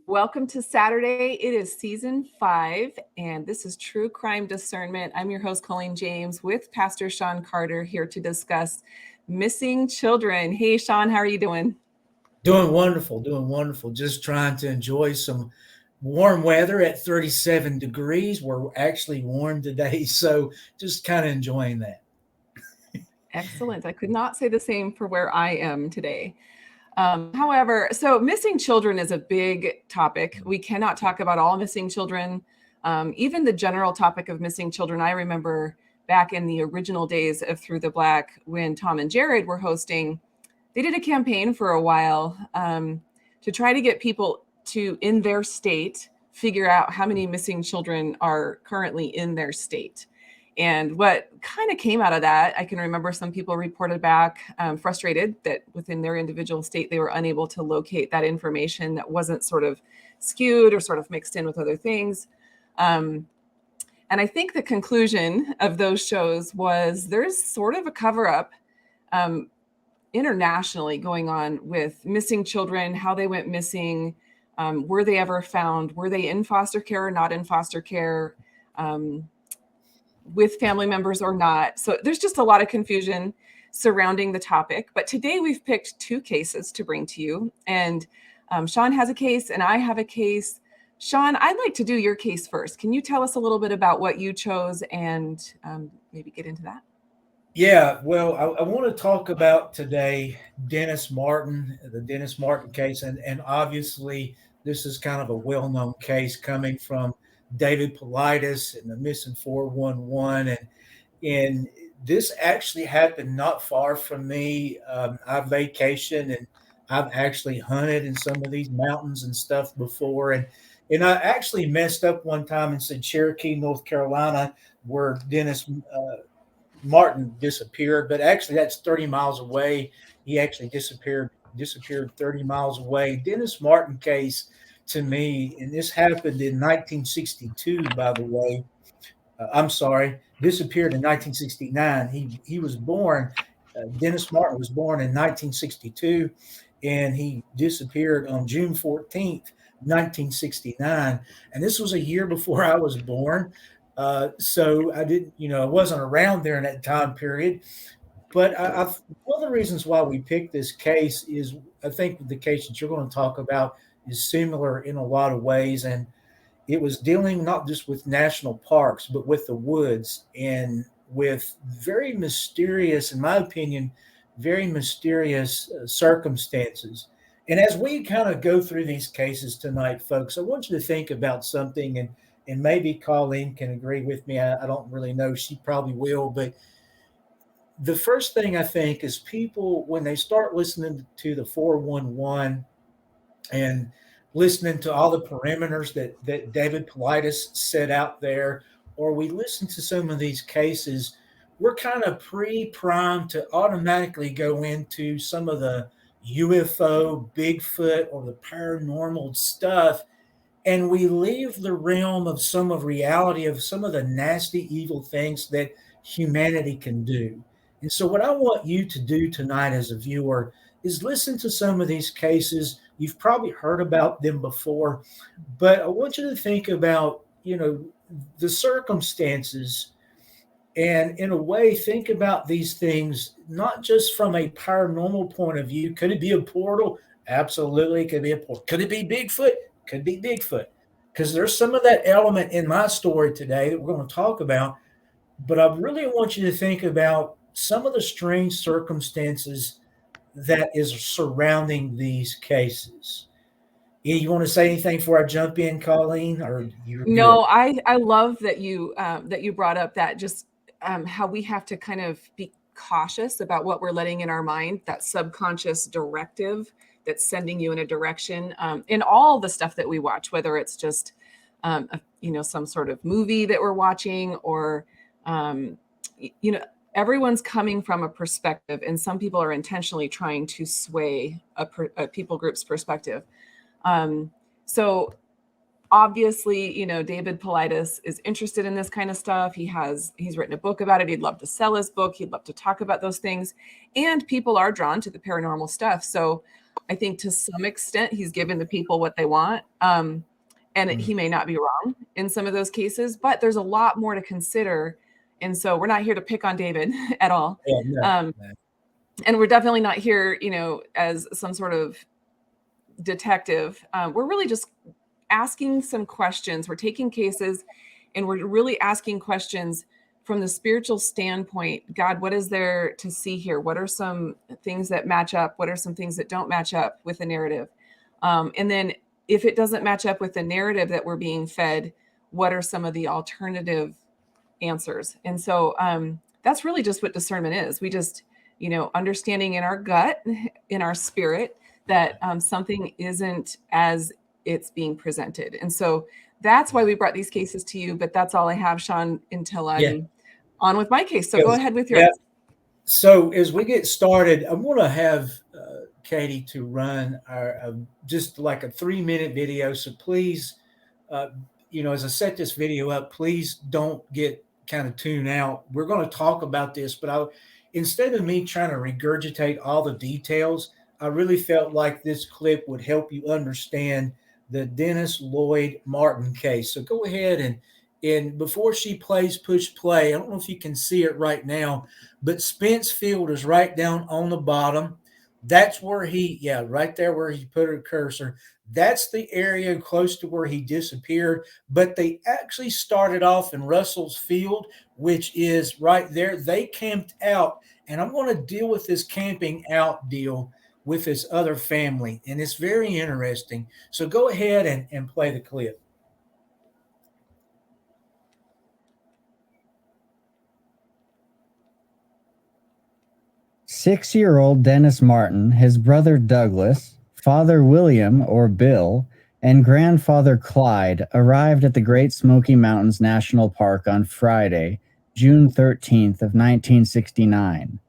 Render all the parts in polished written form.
Welcome to Saturday. It is season 5, and this is True Crime Discernment. I'm your host, Colleen James, with Pastor Shawn Carter, here to discuss missing children. Hey, Shawn, how are you doing? Doing wonderful, doing wonderful. Just trying to enjoy some warm weather at 37 degrees. We're actually warm today, so just kind of enjoying that. Excellent. I could not say the same for where I am today. However, so missing children is a big topic. We cannot talk about all missing children. Even the general topic of missing children, I remember back in the original days of Through the Black when Tom and Jaryd were hosting, they did a campaign for a while to try to get people to, in their state, figure out how many missing children are currently in their state. And what kind of came out of that, I can remember some people reported back frustrated that within their individual state, they were unable to locate that information that wasn't sort of skewed or sort of mixed in with other things. Um, and I think the conclusion of those shows was there's sort of a cover up um, internationally going on with missing children, how they went missing, were they ever found, were they in foster care or not in foster care, with family members or not. So there's just a lot of confusion surrounding the topic. But today we've picked 2 cases to bring to you. And Shawn has a case and I have a case. Shawn, I'd like to do your case first. Can you tell us a little bit about what you chose and maybe get into that? Yeah, well, I want to talk about today Denis Martin, the Denis Martin case, and obviously this is kind of a well-known case coming from David Politis and the missing 411, and this actually happened not far from me. I vacation and I've actually hunted in some of these mountains and stuff before, and I actually messed up one time and said Cherokee, North Carolina, where Denis Martin disappeared, but actually that's 30 miles away. He actually disappeared 30 miles away. Denis Martin case to me, and this happened in 1962, by the way. I'm sorry, disappeared in 1969. He was born. Denis Martin was born in 1962, and he disappeared on June 14th, 1969. And this was a year before I was born. So I didn't, I wasn't around there in that time period. But one of the reasons why we picked this case is I think the case that you're going to talk about is similar in a lot of ways. And it was dealing not just with national parks, but with the woods and with very mysterious, in my opinion, very mysterious circumstances. And as we kind of go through these cases tonight, folks, I want you to think about something, and maybe Colleen can agree with me. I don't really know. She probably will. But the first thing I think is people, when they start listening to the 411 and listening to all the parameters that David Politis set out there, or we listen to some of these cases, we're kind of pre-primed to automatically go into some of the UFO, Bigfoot, or the paranormal stuff, and we leave the realm of some of reality of some of the nasty, evil things that humanity can do. And so, what I want you to do tonight as a viewer is listen to some of these cases. You've probably heard about them before, but I want you to think about, the circumstances, and in a way, think about these things not just from a paranormal point of view. Could it be a portal? Absolutely, it could be a portal. Could it be Bigfoot? Could be Bigfoot. Because there's some of that element in my story today that we're going to talk about. But I really want you to think about some of the strange circumstances that is surrounding these cases. You want to say anything before I jump in, Colleen, or you're good? No, I love that you brought up that just how we have to kind of be cautious about what we're letting in our mind, that subconscious directive that's sending you in a direction in all the stuff that we watch, whether it's just some sort of movie that we're watching, or um, everyone's coming from a perspective, and some people are intentionally trying to sway a people group's perspective. So obviously, David Politis is interested in this kind of stuff. He's written a book about it. He'd love to sell his book. He'd love to talk about those things. And people are drawn to the paranormal stuff. So I think to some extent he's given the people what they want. And he may not be wrong in some of those cases, but there's a lot more to consider. And so we're not here to pick on David at all. Yeah, no. And we're definitely not here, as some sort of detective. We're really just asking some questions. We're taking cases and we're really asking questions from the spiritual standpoint. God, what is there to see here? What are some things that match up? What are some things that don't match up with the narrative? And then if it doesn't match up with the narrative that we're being fed, what are some of the alternative answers? And so that's really just what discernment is. We just, understanding in our gut, in our spirit, that something isn't as it's being presented. And so that's why we brought these cases to you. But that's all I have, Shawn, until I'm on with my case. So go ahead with yours. Yeah. So as we get started, I'm going to have Katie to run our just like a 3-minute video. So please, as I set this video up, please don't get kind of tuned out. We're going to talk about this, but instead of me trying to regurgitate all the details, I really felt like this clip would help you understand the Denis Lloyd Martin case. So go ahead and before she plays push play, I don't know if you can see it right now, but Spence Field is right down on the bottom. That's where right there where he put her cursor. That's the area close to where he disappeared. But they actually started off in Russell's Field, which is right there. They camped out, and I'm going to deal with this camping out deal with this other family, and it's very interesting. So go ahead and play the clip. Six-year-old Denis Martin, his brother Douglas, father William, or Bill, and grandfather Clyde arrived at the Great Smoky Mountains National Park on Friday, June 13th of 1969.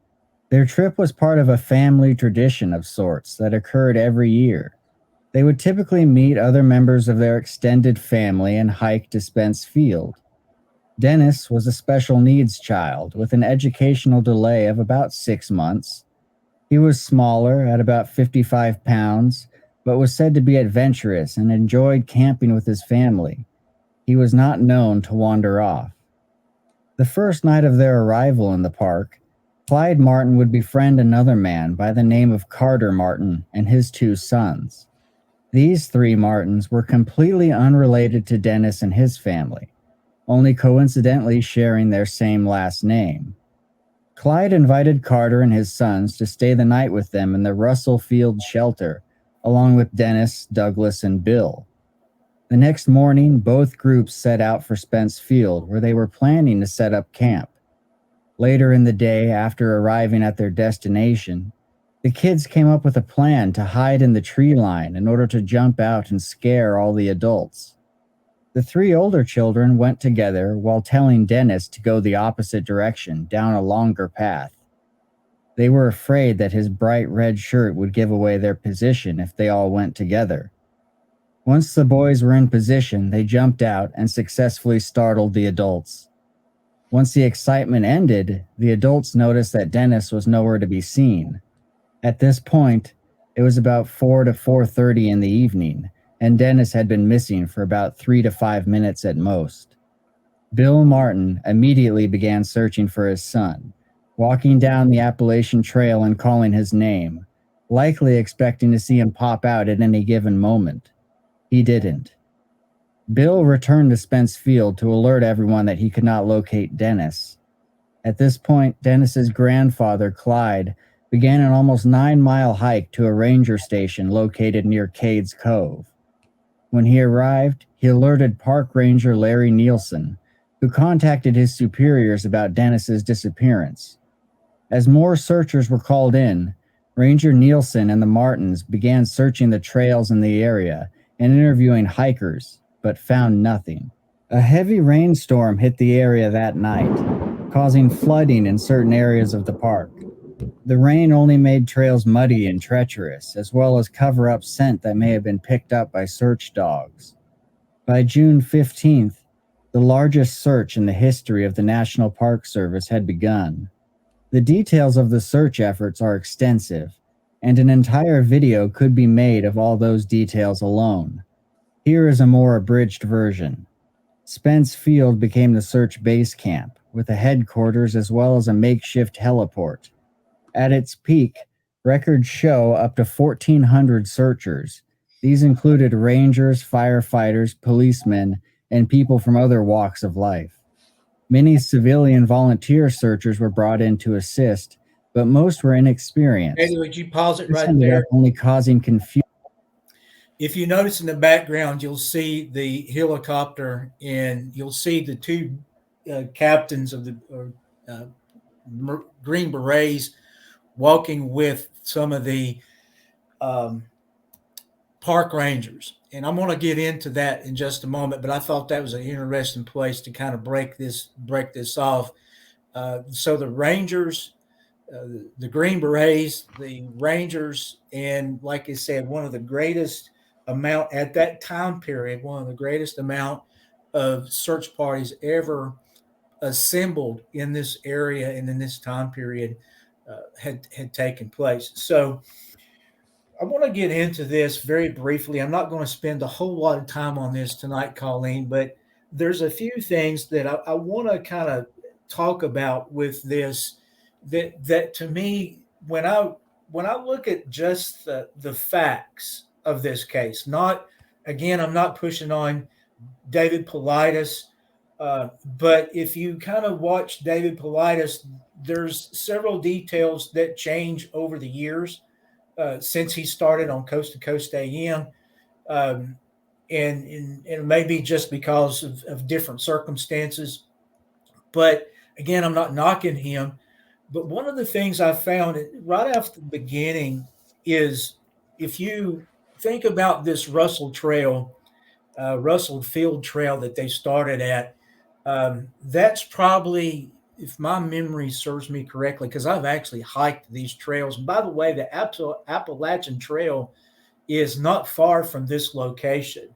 Their trip was part of a family tradition of sorts that occurred every year. They would typically meet other members of their extended family and hike to Spence Field. Denis was a special needs child with an educational delay of about 6 months. He was smaller, at about 55 pounds, but was said to be adventurous and enjoyed camping with his family. He was not known to wander off. The first night of their arrival in the park, Clyde Martin would befriend another man by the name of Carter Martin and his 2 sons. These 3 Martins were completely unrelated to Denis and his family, only coincidentally sharing their same last name. Clyde invited Carter and his sons to stay the night with them in the Russell Field shelter, along with Denis, Douglas, and Bill. The next morning, both groups set out for Spence Field, where they were planning to set up camp. Later in the day, after arriving at their destination, the kids came up with a plan to hide in the tree line in order to jump out and scare all the adults. The 3 older children went together while telling Denis to go the opposite direction, down a longer path. They were afraid that his bright red shirt would give away their position if they all went together. Once the boys were in position, they jumped out and successfully startled the adults. Once the excitement ended, the adults noticed that Denis was nowhere to be seen. At this point, it was about 4 to 4:30 in the evening, and Denis had been missing for about 3 to 5 minutes at most. Bill Martin immediately began searching for his son, walking down the Appalachian Trail and calling his name, likely expecting to see him pop out at any given moment. He didn't. Bill returned to Spence Field to alert everyone that he could not locate Denis. At this point, Denis's grandfather, Clyde, began an almost 9-mile hike to a ranger station located near Cades Cove. When he arrived, he alerted Park Ranger Larry Nielsen, who contacted his superiors about Denis's disappearance. As more searchers were called in, Ranger Nielsen and the Martins began searching the trails in the area and interviewing hikers, but found nothing. A heavy rainstorm hit the area that night, causing flooding in certain areas of the park. The rain only made trails muddy and treacherous, as well as cover up scent that may have been picked up by search dogs. By June 15th, the largest search in the history of the National Park Service had begun. The details of the search efforts are extensive, and an entire video could be made of all those details alone. Here is a more abridged version. Spence Field became the search base camp, with a headquarters as well as a makeshift heliport. At its peak, records show up to 1,400 searchers. These included rangers, firefighters, policemen, and people from other walks of life. Many civilian volunteer searchers were brought in to assist, but most were inexperienced. Eddie, would you pause it This right ended there? up only causing confusion. If you notice in the background, you'll see the helicopter, and you'll see the two captains of the Green Berets walking with some of the park rangers. And I'm going to get into that in just a moment, but I thought that was an interesting place to kind of break this off. So the Rangers, the Green Berets, the Rangers, and like I said, one of the greatest amount at that time period, one of the greatest amount of search parties ever assembled in this area and in this time period had taken place. So I want to get into this very briefly. I'm not going to spend a whole lot of time on this tonight, Colleen, but there's a few things that I want to kind of talk about with this that to me, when I look at just the facts of this case, not again, I'm not pushing on David Paulides, but if you kind of watch David Paulides, there's several details that change over the years since he started on Coast to Coast AM. And maybe just because of different circumstances. But again, I'm not knocking him. But one of the things I found right after the beginning is if you think about this Russell Field Trail that they started at, that's probably, if my memory serves me correctly, because I've actually hiked these trails. And by the way, the Appalachian Trail is not far from this location.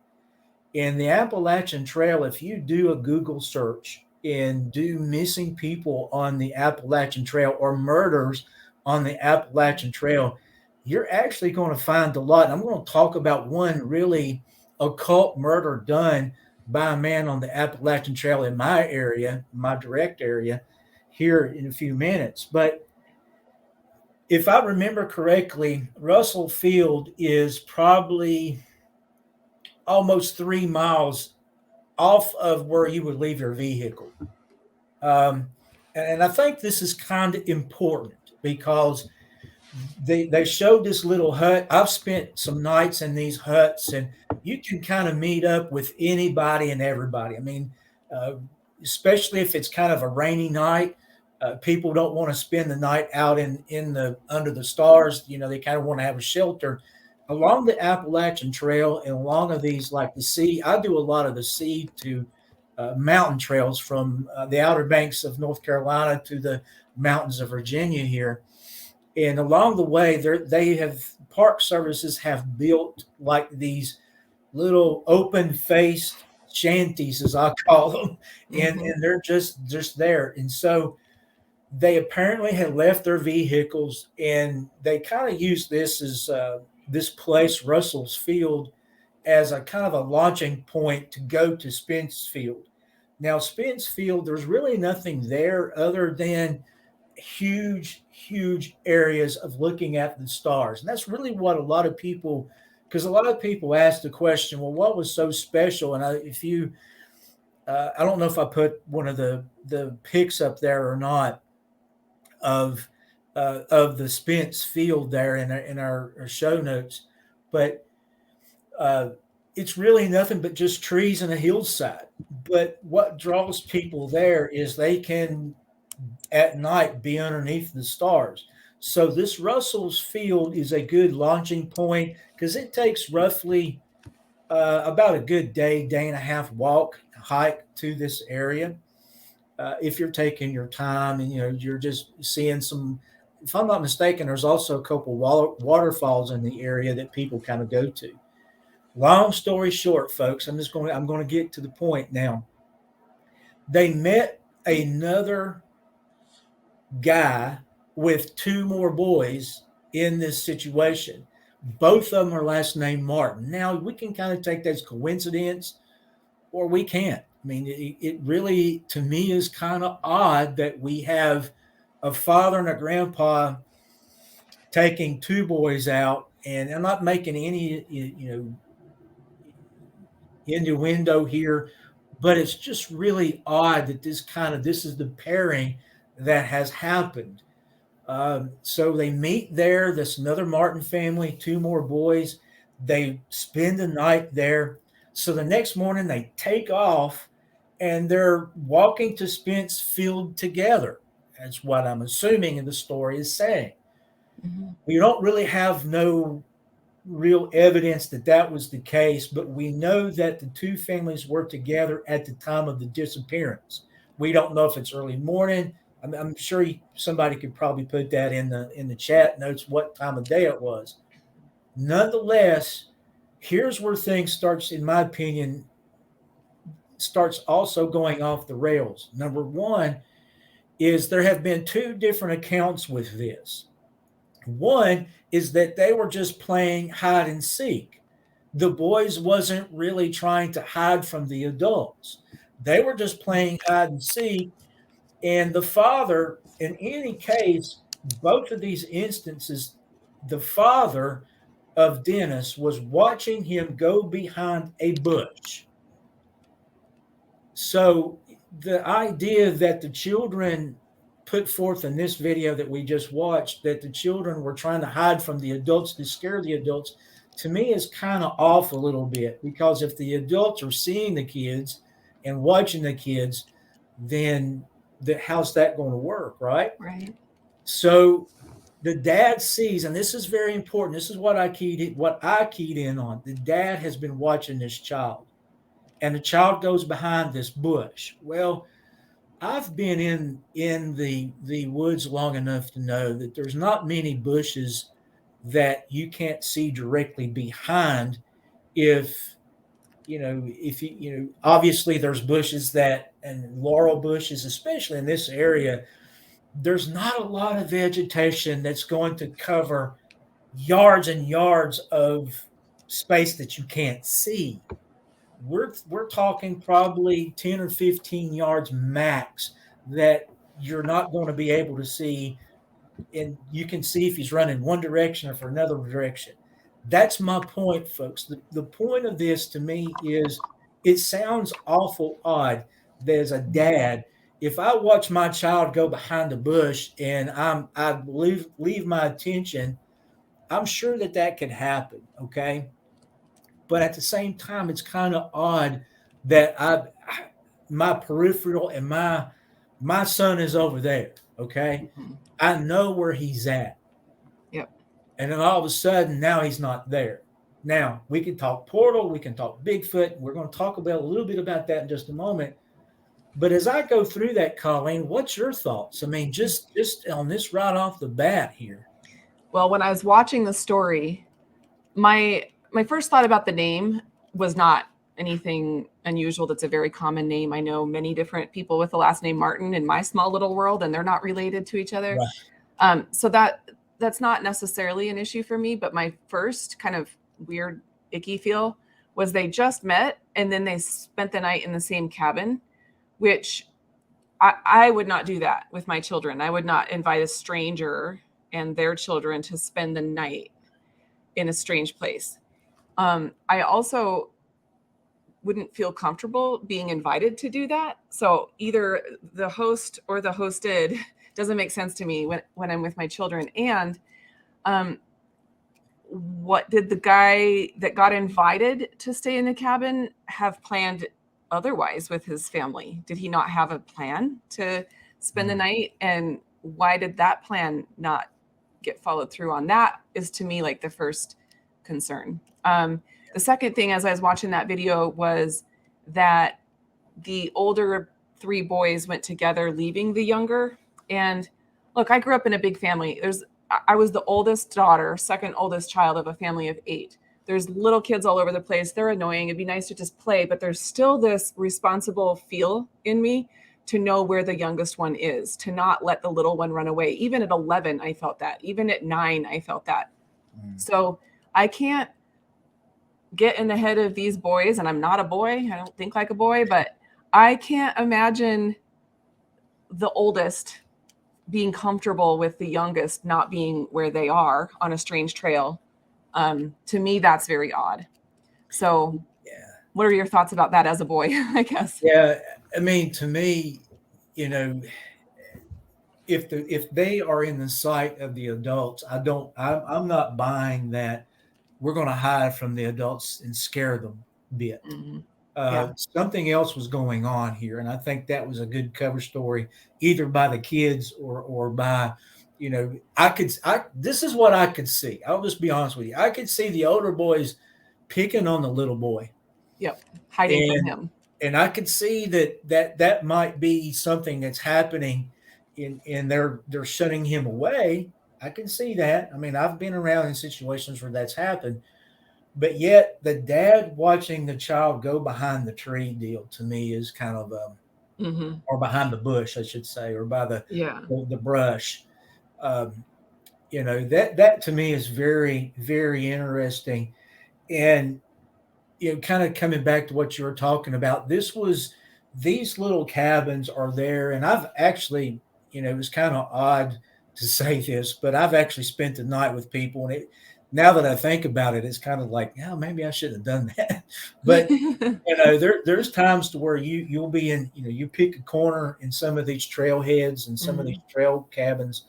And the Appalachian Trail, if you do a Google search and do missing people on the Appalachian Trail or murders on the Appalachian Trail, you're actually going to find a lot. And I'm going to talk about one really occult murder done by a man on the Appalachian Trail in my area, my direct area, here in a few minutes. But if I remember correctly, Russell Field is probably almost 3 miles off of where you would leave your vehicle. And I think this is kind of important because they showed this little hut. I've spent some nights in these huts, and you can kind of meet up with anybody and everybody. I mean, especially if it's kind of a rainy night, people don't want to spend the night out in the under the stars. You know, they kind of want to have a shelter along the Appalachian Trail and along of these, like the sea. I do a lot of the sea to mountain trails from the Outer Banks of North Carolina to the mountains of Virginia here. And along the way, they have park services have built like these little open-faced shanties, as I call them, and they're just there. And so they apparently had left their vehicles, and they kind of used this as this place, Russell's Field, as a kind of a launching point to go to Spence Field. Now, Spence Field, there's really nothing there other than huge areas of looking at the stars. And that's really what a lot of people, because a lot of people ask the question, well, what was so special? And I don't know if I put one of the pics up there or not of the Spence Field there in our show notes, but it's really nothing but just trees and a hillside. But what draws people there is they can at night be underneath the stars. So this Russell's Field is a good launching point because it takes roughly about a good day and a half hike to this area. If you're taking your time and you're just seeing some, if I'm not mistaken, there's also a couple waterfalls in the area that people kind of go to. Long story short, folks, I'm going to get to the point now. They met another guy with two more boys in this situation. Both of them are last name Martin. Now, we can kind of take that as coincidence, or we can't. I mean, it really, to me, is kind of odd that we have a father and a grandpa taking two boys out, and I'm not making any, innuendo here, but it's just really odd that this is the pairing that has happened. So they meet there. This another Martin family, two more boys. They spend the night there. So the next morning they take off and they're walking to Spence Field together. That's what I'm assuming in the story is saying. Mm-hmm. We don't really have no real evidence that that was the case, but we know that the two families were together at the time of the disappearance. We don't know if it's early morning. I'm sure somebody could probably put that in the chat notes what time of day it was. Nonetheless, here's where things starts, in my opinion, starts also going off the rails. Number one is there have been two different accounts with this. One is that they were just playing hide and seek. The boys wasn't really trying to hide from the adults. They were just playing hide and seek. And the father, in any case, both of these instances, the father of Dennis was watching him go behind a bush. So the idea that the children put forth in this video that we just watched, that the children were trying to hide from the adults to scare the adults, to me is kind of off a little bit, because if the adults are seeing the kids and watching the kids, then how's that going to work, right? Right. So the dad sees, and this is very important. This is what I keyed in on. The dad has been watching this child, and the child goes behind this bush. Well, I've been in the woods long enough to know that there's not many bushes that you can't see directly behind. If obviously there's bushes and laurel bushes, especially in this area, there's not a lot of vegetation that's going to cover yards and yards of space that you can't see. We're talking probably 10 or 15 yards max that you're not going to be able to see, and you can see if he's running one direction or for another direction. That's my point, folks. The point of this to me is it sounds awful odd that as a dad, if I watch my child go behind a bush and I leave my attention, I'm sure that could happen, okay? But at the same time, it's kind of odd that my peripheral and my son is over there, okay? Mm-hmm. I know where he's at. Yep. And then all of a sudden, now he's not there. Now, we can talk portal, we can talk Bigfoot. We're going to talk about a little bit about that in just a moment. But as I go through that, Colleen, what's your thoughts? I mean, just on this right off the bat here. Well, when I was watching the story, my first thought about the name was not anything unusual. That's a very common name. I know many different people with the last name Martin in my small little world, and they're not related to each other. Right. So that's not necessarily an issue for me. But my first kind of weird, icky feel was they just met and then they spent the night in the same cabin, which I would not do that with my children. I would not invite a stranger and their children to spend the night in a strange place. I also wouldn't feel comfortable being invited to do that. So either the host or the hosted doesn't make sense to me when I'm with my children. And what did the guy that got invited to stay in the cabin have planned otherwise with his family? Did he not have a plan to spend the night? And why did that plan not get followed through on? That is, to me, like the first concern. The second thing, as I was watching that video, was that the older three boys went together, leaving the younger. And look, I grew up in a big family. I was the oldest daughter, second oldest child of a family of 8. There's little kids all over the place. They're annoying. It'd be nice to just play, but there's still this responsible feel in me to know where the youngest one is, to not let the little one run away. Even at 11, I felt that. Even at 9, I felt that. So I can't get in the head of these boys, and I'm not a boy. I don't think like a boy, but I can't imagine the oldest being comfortable with the youngest not being where they are on a strange trail. To me, that's very odd. So what are your thoughts about that as a boy, I guess? Yeah, I mean, to me, you know, if they are in the sight of the adults, I'm not buying that we're going to hide from the adults and scare them a bit. Yeah. Something else was going on here, and I think that was a good cover story, either by the kids or by, you know, this is what I could see. I'll just be honest with you. I could see the older boys picking on the little boy. Yep. Hiding from him. And I could see that might be something that's happening in they're shutting him away. I can see that. I mean, I've been around in situations where that's happened, but yet the dad watching the child go behind the tree deal to me is kind of or behind the bush, I should say, or by the brush. You know, that to me is very, very interesting. And you know, kind of coming back to what you were talking about, these little cabins are there. And I've actually, you know, it was kind of odd to say this, but I've actually spent the night with people. And now that I think about it, it's kind of like, yeah, maybe I shouldn't have done that. But, you know, there's times to where you'll be in, you know, you pick a corner in some of these trailheads and some of these trail cabins.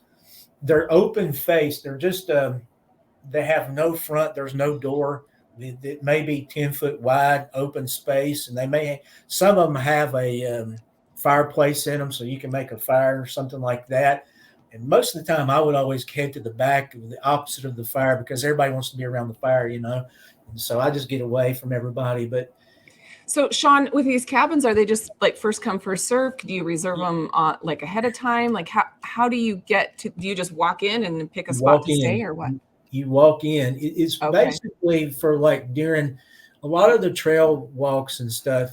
They're open face. They're just, they have no front. There's no door. It may be 10 foot wide, open space, and some of them have a fireplace in them, so you can make a fire or something like that. And most of the time, I would always head to the back, the opposite of the fire, because everybody wants to be around the fire, you know. And so I just get away from everybody. But so, Shawn, with these cabins, are they just like first come, first serve? Do you reserve them like ahead of time? Like how do you get to? Do you just walk in and pick a spot to stay, or what? You walk in. It's basically for like during a lot of the trail walks and stuff,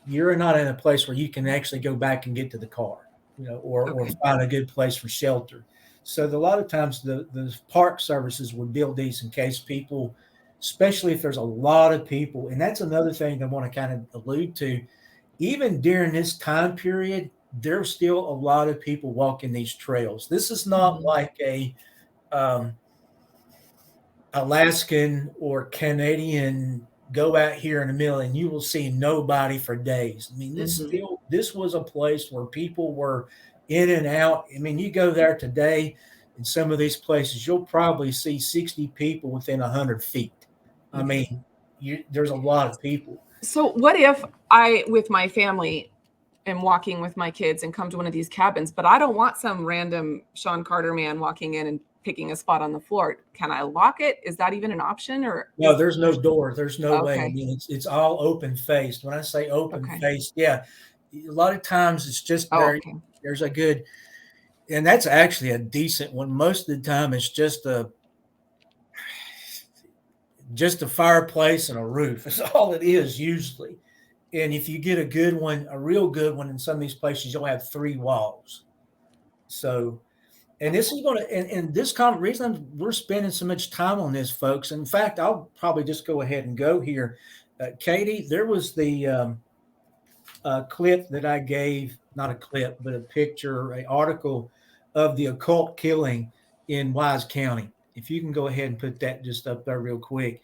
you're not in a place where you can actually go back and get to the car, you know, or find a good place for shelter. So a lot of times the park services would build these in case people, especially if there's a lot of people. And that's another thing I want to kind of allude to. Even during this time period, there's still a lot of people walking these trails. This is not like a Alaskan or Canadian go out here in the middle and you will see nobody for days. I mean, this was a place where people were in and out. I mean, you go there today in some of these places, you'll probably see 60 people within 100 feet. I mean, there's a lot of people. So what if I, with my family, am walking with my kids and come to one of these cabins, but I don't want some random Shawn Carter man walking in and picking a spot on the floor? Can I lock it? Is that even an option? Or no, there's no door. There's no way. I mean, it's all open faced. When I say open faced, a lot of times it's just there's a good, and that's actually a decent one. Most of the time it's just a fireplace and a roof. That's all it is usually. And if you get a good one, a real good one in some of these places, you'll have 3 walls. So, and this is going to, and this reason we're spending so much time on this, folks. In fact, I'll probably just go ahead and go here. Katie, there was the clip that I gave, not a clip, but a picture, an article of the occult killing in Wise County. If you can go ahead and put that just up there real quick.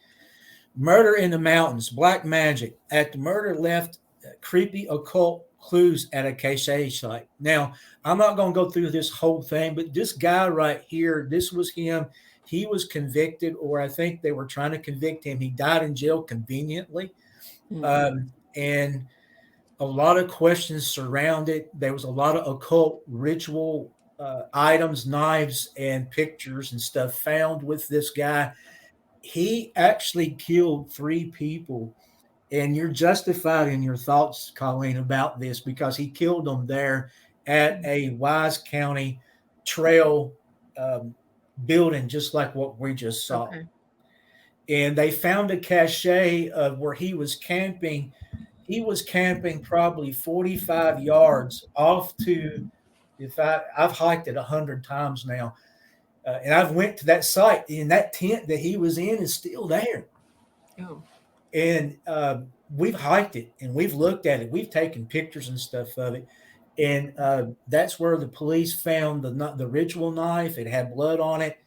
Murder in the mountains, black magic. At the murder left creepy occult clues at a cache site. Now, I'm not going to go through this whole thing, but this guy right here, this was him. He was convicted, or I think they were trying to convict him. He died in jail conveniently. And a lot of questions surround it. There was a lot of occult ritual items, knives, and pictures and stuff found with this guy. He actually killed 3 people, and you're justified in your thoughts, Colleen, about this because he killed them there at a Wise County trail building, just like what we just saw. And they found a cache of where he was camping. he was camping probably 45 yards off to, I've hiked it 100 times now. And I've went to that site, and that tent that he was in is still there. Oh. And we've hiked it, and we've looked at it. We've taken pictures and stuff of it. And that's where the police found the ritual knife. It had blood on it.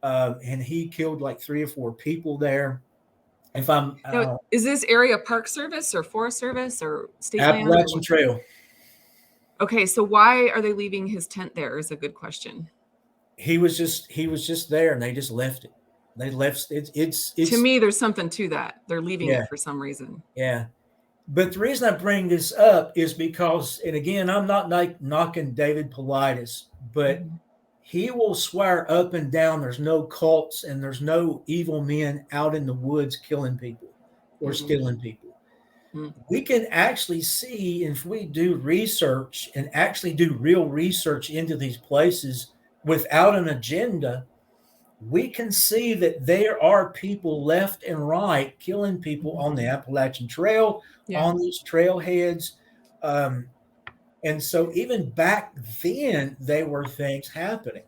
And he killed like 3 or 4 people there. If I'm Now, is this area Park Service or Forest Service or state land? Appalachian Trail. Okay, so why are they leaving his tent there is a good question. He was just there, and they just left it. They left it's to me, there's something to that. They're leaving Yeah. it for some reason. Yeah. But the reason I bring this up is because, and again, I'm not knocking David Paulides, but he will swear up and down there's no cults and there's no evil men out in the woods killing people or stealing people. We can actually see, if we do research and actually do real research into these places without an agenda, we can see that there are people left and right killing people on the Appalachian Trail, on these trailheads. And so even back then, there were things happening.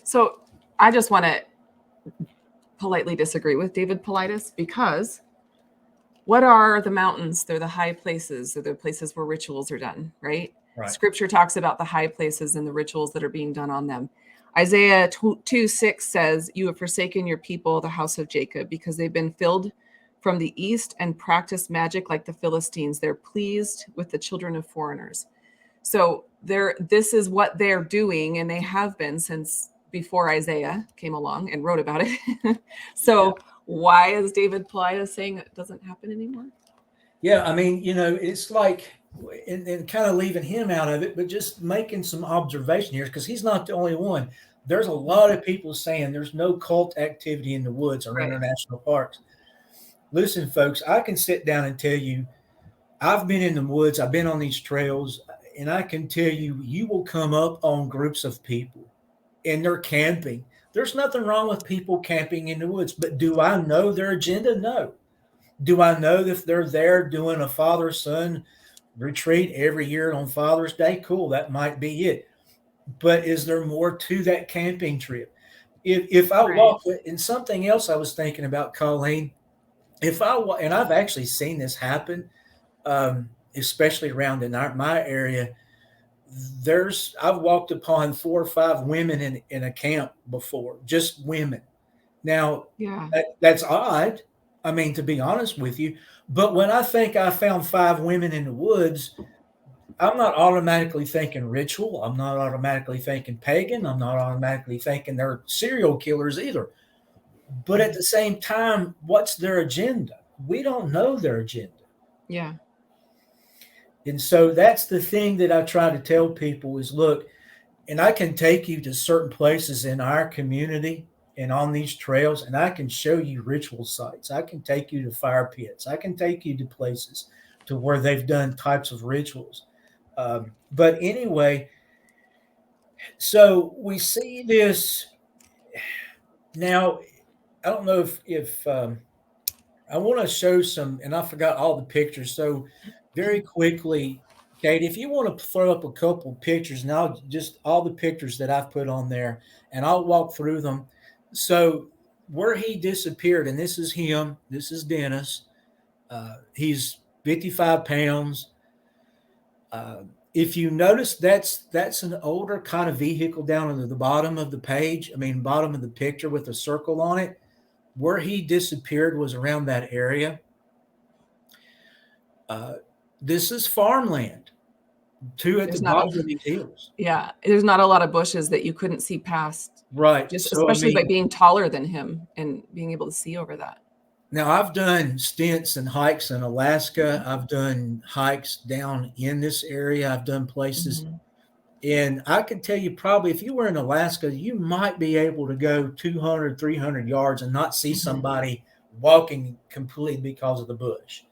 So I just want to politely disagree with David Paulides, because what are the mountains? They're the high places. They're the places where rituals are done, right? Scripture talks about the high places and the rituals that are being done on them. Isaiah 2:6 says, "You have forsaken your people, the house of Jacob, because they've been filled from the east and practiced magic like the Philistines. They're pleased with the children of foreigners." So this is what they're doing, and they have been since before Isaiah came along and wrote about it. So why is David Paulides saying it doesn't happen anymore? Yeah, I mean, it's like, and kind of leaving him out of it, but just making some observation here, because he's not the only one. There's a lot of people saying there's no cult activity in the woods or international parks. Listen, folks, I can sit down and tell you, I've been in the woods, I've been on these trails, and I can tell you, you will come up on groups of people and they're camping. There's nothing wrong with people camping in the woods, but do I know their agenda? No. Do I know if they're there doing a father-son retreat every year on Father's Day? Cool, that might be it. But is there more to that camping trip? If I walk, and something else I was thinking about, Colleen, and I've actually seen this happen, especially around in my area. I've walked upon 4 or 5 women in a camp before, just women. Now, that's odd. I mean, to be honest with you, but when I think I found 5 women in the woods, I'm not automatically thinking ritual. I'm not automatically thinking pagan. I'm not automatically thinking they're serial killers either. But at the same time, what's their agenda? We don't know their agenda. Yeah. And so that's the thing that I try to tell people is, look, and I can take you to certain places in our community and on these trails, and I can show you ritual sites. I can take you to fire pits. I can take you to places to where they've done types of rituals. But anyway, so we see this now. I don't know if I want to show some, and I forgot all the pictures. So very quickly, Kate, if you want to throw up a couple pictures, now just all the pictures that I've put on there, and I'll walk through them. So where he disappeared, and this is him, this is Dennis. He's 55 pounds. If you notice, that's an older kind of vehicle down at the bottom of the page. I mean, bottom of the picture with a circle on it. Where he disappeared was around that area. This is farmland, too, at the bottom of these hills. Yeah, there's not a lot of bushes that you couldn't see past. Right. Just so, especially by being taller than him and being able to see over that. Now, I've done stints and hikes in Alaska. I've done hikes down in this area. I've done places. And I can tell you, probably if you were in Alaska, you might be able to go 200, 300 yards and not see somebody walking completely because of the bush.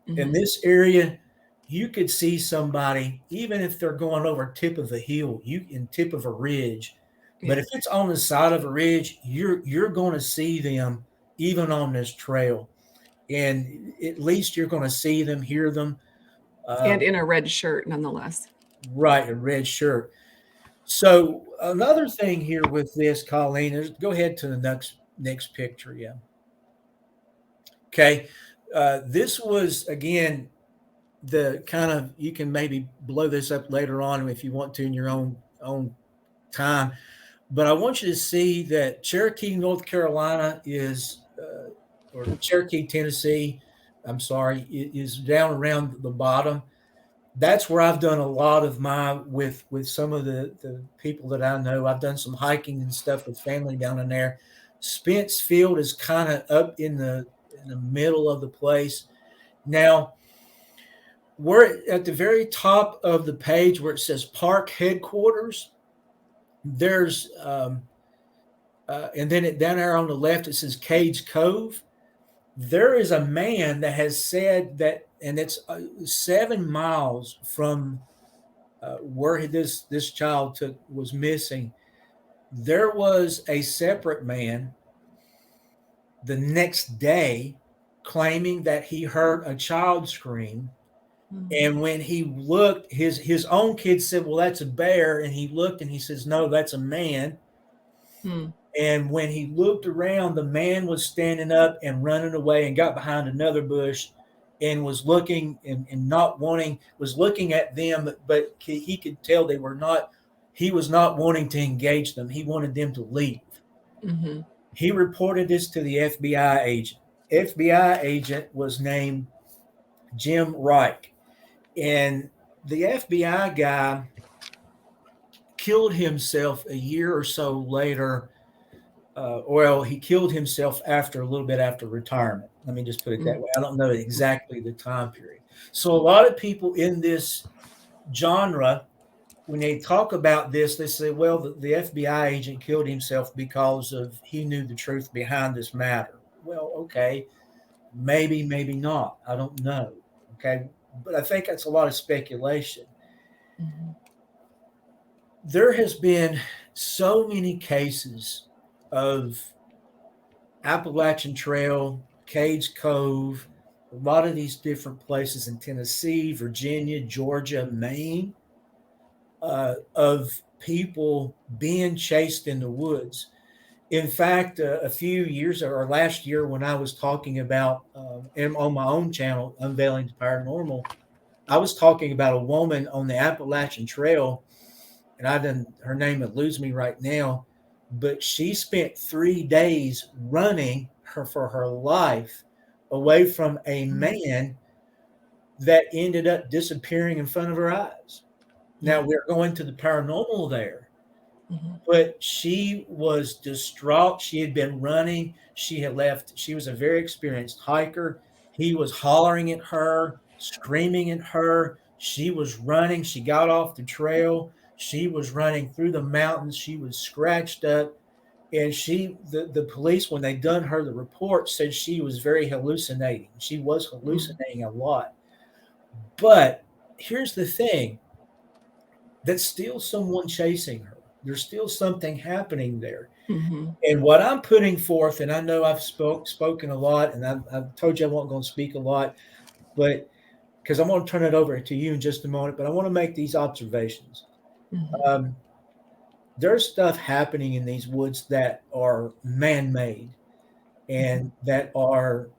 In this area, you could see somebody, even if they're going over tip of a hill, tip of a ridge. But if it's on the side of a ridge, you're going to see them even on this trail. And at least you're going to see them, hear them. And in a red shirt, nonetheless. Right, a red shirt. So another thing here with this, Colleen, is go ahead to the next picture. Yeah. Okay. This was again the kind of, you can maybe blow this up later on if you want to in your own time, but I want you to see that Cherokee, North Carolina or Cherokee, Tennessee, I'm sorry, is down around the bottom. That's where I've done a lot of my with some of the people that I know. I've done some hiking and stuff with family down in there. Spence Field is kind of up in the middle of the place. Now, we're at the very top of the page where it says park headquarters. There's and then down there on the left it says Cage Cove. There is a man that has said that, and it's 7 miles from where this child was missing. There was a separate man the next day claiming that he heard a child scream. And when he looked, his own kid said, well, that's a bear. And he looked and he says, no, that's a man. And when he looked around, the man was standing up and running away and got behind another bush and was looking and not wanting, was looking at them, but he could tell he was not wanting to engage them. He wanted them to leave. Mm-hmm. He reported this to the FBI agent. FBI agent was named Jim Reich. And the FBI guy killed himself a year or so later. He killed himself a little bit after retirement. Let me just put it that way. I don't know exactly the time period. So a lot of people in this genre, when they talk about this, they say, well, the FBI agent killed himself because he knew the truth behind this matter. Well, okay, maybe not. I don't know. Okay, but I think that's a lot of speculation. Mm-hmm. There has been so many cases of Appalachian Trail, Cage Cove, a lot of these different places in Tennessee, Virginia, Georgia, Maine, of people being chased in the woods. In fact, a few years or last year, when I was talking about on my own channel, Unveiling the Paranormal, I was talking about a woman on the Appalachian Trail, and her name eludes me right now, but she spent 3 days running for her life away from a man that ended up disappearing in front of her eyes. Now, we're going to the paranormal there, but she was distraught. She had been running. She had left. She was a very experienced hiker. He was hollering at her, screaming at her. She was running. She got off the trail. She was running through the mountains. She was scratched up. And the police, when they done her the report, said she was very hallucinating. She was hallucinating a lot. But here's the thing. That's still someone chasing her. There's still something happening there. Mm-hmm. And what I'm putting forth, and I know I've spoken a lot, and I've told you I wasn't going to speak a lot, but because I'm going to turn it over to you in just a moment, but I want to make these observations. Mm-hmm. There's stuff happening in these woods that are man-made and that are,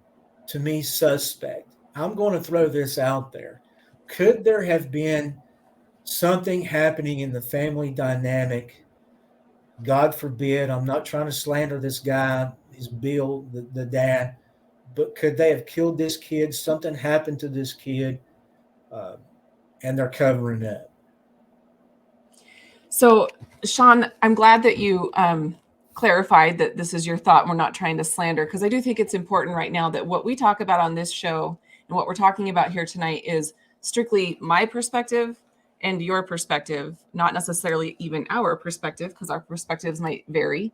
to me, suspect. I'm going to throw this out there. Could there have been something happening in the family dynamic? God forbid, I'm not trying to slander this guy, his Bill, the dad, but could they have killed this kid? Something happened to this kid, and they're covering up. So, Shawn, I'm glad that you clarified that this is your thought. We're not trying to slander, because I do think it's important right now that what we talk about on this show and what we're talking about here tonight is strictly my perspective and your perspective, not necessarily even our perspective, because our perspectives might vary.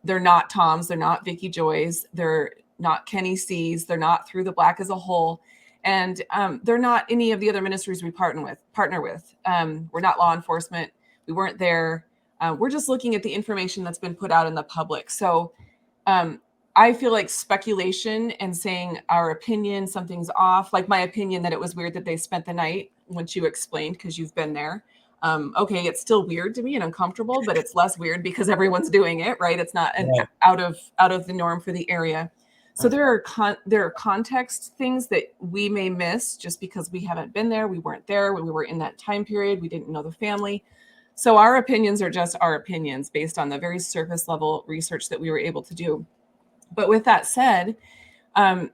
They're not Tom's, they're not Vicky Joy's, they're not Kenny C's, they're not Through the Black as a Whole, and they're not any of the other ministries we partner with. We're not law enforcement. We weren't there. We're just looking at the information that's been put out in the public. So I feel like speculation and saying our opinion, something's off, like my opinion that it was weird that they spent the night, once you explained, because you've been there. Okay, it's still weird to me and uncomfortable, but it's less weird because everyone's doing it, right? It's not an Right. out of the norm for the area. So there are context things that we may miss just because we haven't been there, we weren't there when we were in that time period, we didn't know the family. So our opinions are just our opinions based on the very surface level research that we were able to do. But with that said,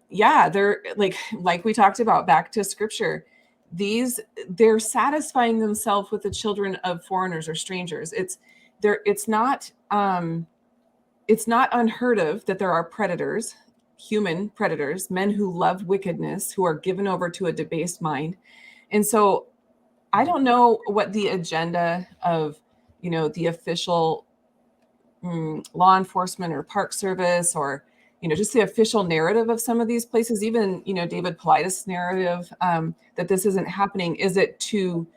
yeah, they're like we talked about, back to scripture, they're satisfying themselves with the children of foreigners or strangers. It's not unheard of that there are predators, human predators, men who love wickedness, who are given over to a debased mind. And so I don't know what the agenda of, the official law enforcement or park service, or just the official narrative of some of these places, even David Paulides' narrative, that this isn't happening. Is it to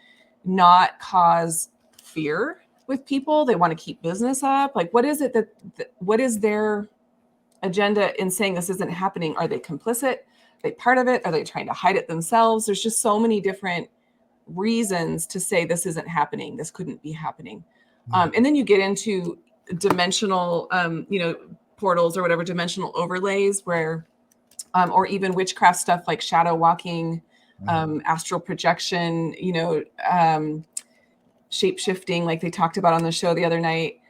not cause fear with people? They want to keep business up. Like, what is it what is their agenda in saying this isn't happening? Are they complicit? Are they part of it? Are they trying to hide it themselves? There's just so many different reasons to say this isn't happening, this couldn't be happening. And then you get into dimensional portals or whatever, dimensional overlays, where or even witchcraft stuff like shadow walking, astral projection, shape shifting, like they talked about on the show the other night.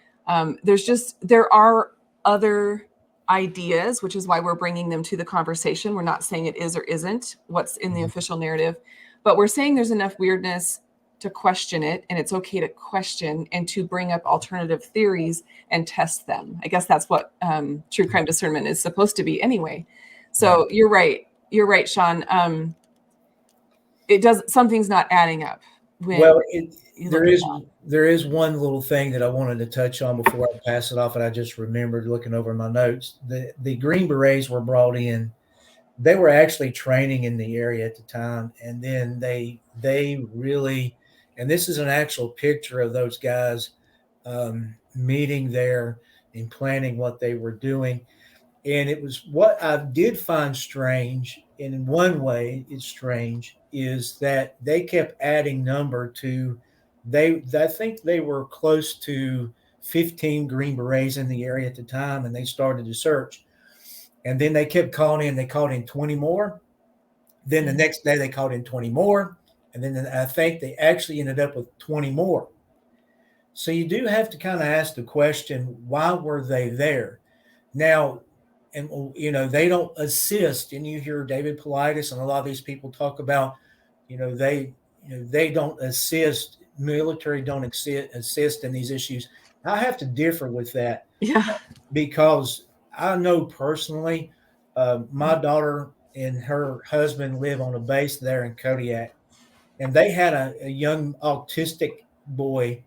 There are other ideas, which is why we're bringing them to the conversation. We're not saying it is or isn't what's in the official narrative, but we're saying there's enough weirdness to question it, and it's okay to question and to bring up alternative theories and test them. I guess that's what true crime discernment is supposed to be anyway. So you're right, Shawn. Something's not adding up. Well, there is one little thing that I wanted to touch on before I pass it off, and I just remembered looking over my notes. The Green Berets were brought in. They were actually training in the area at the time, and then they really, and this is an actual picture of those guys meeting there and planning what they were doing. And it was, what I did find strange, and in one way it's strange, is that they kept adding number to, I think they were close to 15 Green Berets in the area at the time, and they started to search. And then they kept calling in. They called in 20 more. Then the next day they called in 20 more. And then I think they actually ended up with 20 more. So you do have to kind of ask the question, why were they there? Now, and they don't assist. And you hear David Paulides and a lot of these people talk about, they don't assist. Military don't assist in these issues. I have to differ with that. Yeah. Because I know personally, my daughter and her husband live on a base there in Kodiak, and they had a young autistic boy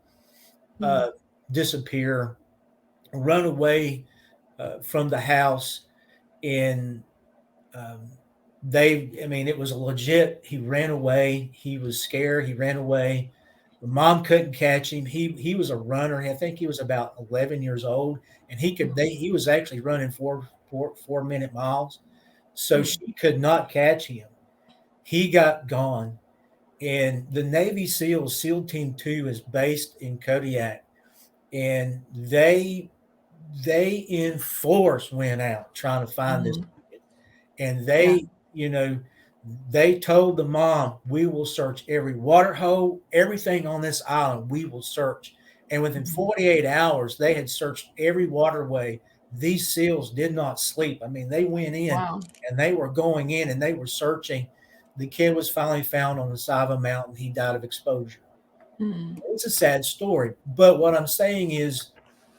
disappear, run away from the house, and it was a legit. He ran away. He was scared. He ran away. The mom couldn't catch him. He was a runner. I think he was about 11 years old, and he was actually running 4-minute miles. So she could not catch him. He got gone. And the Navy SEALs, SEAL Team 2 is based in Kodiak, and they in force went out trying to find this kid. And they told the mom, we will search every water hole, everything on this island, we will search. And within 48 hours, they had searched every waterway. These SEALs did not sleep. I mean, they went in and they were going in and they were searching. The kid was finally found on the side of a mountain. He died of exposure. It's a sad story. But what I'm saying is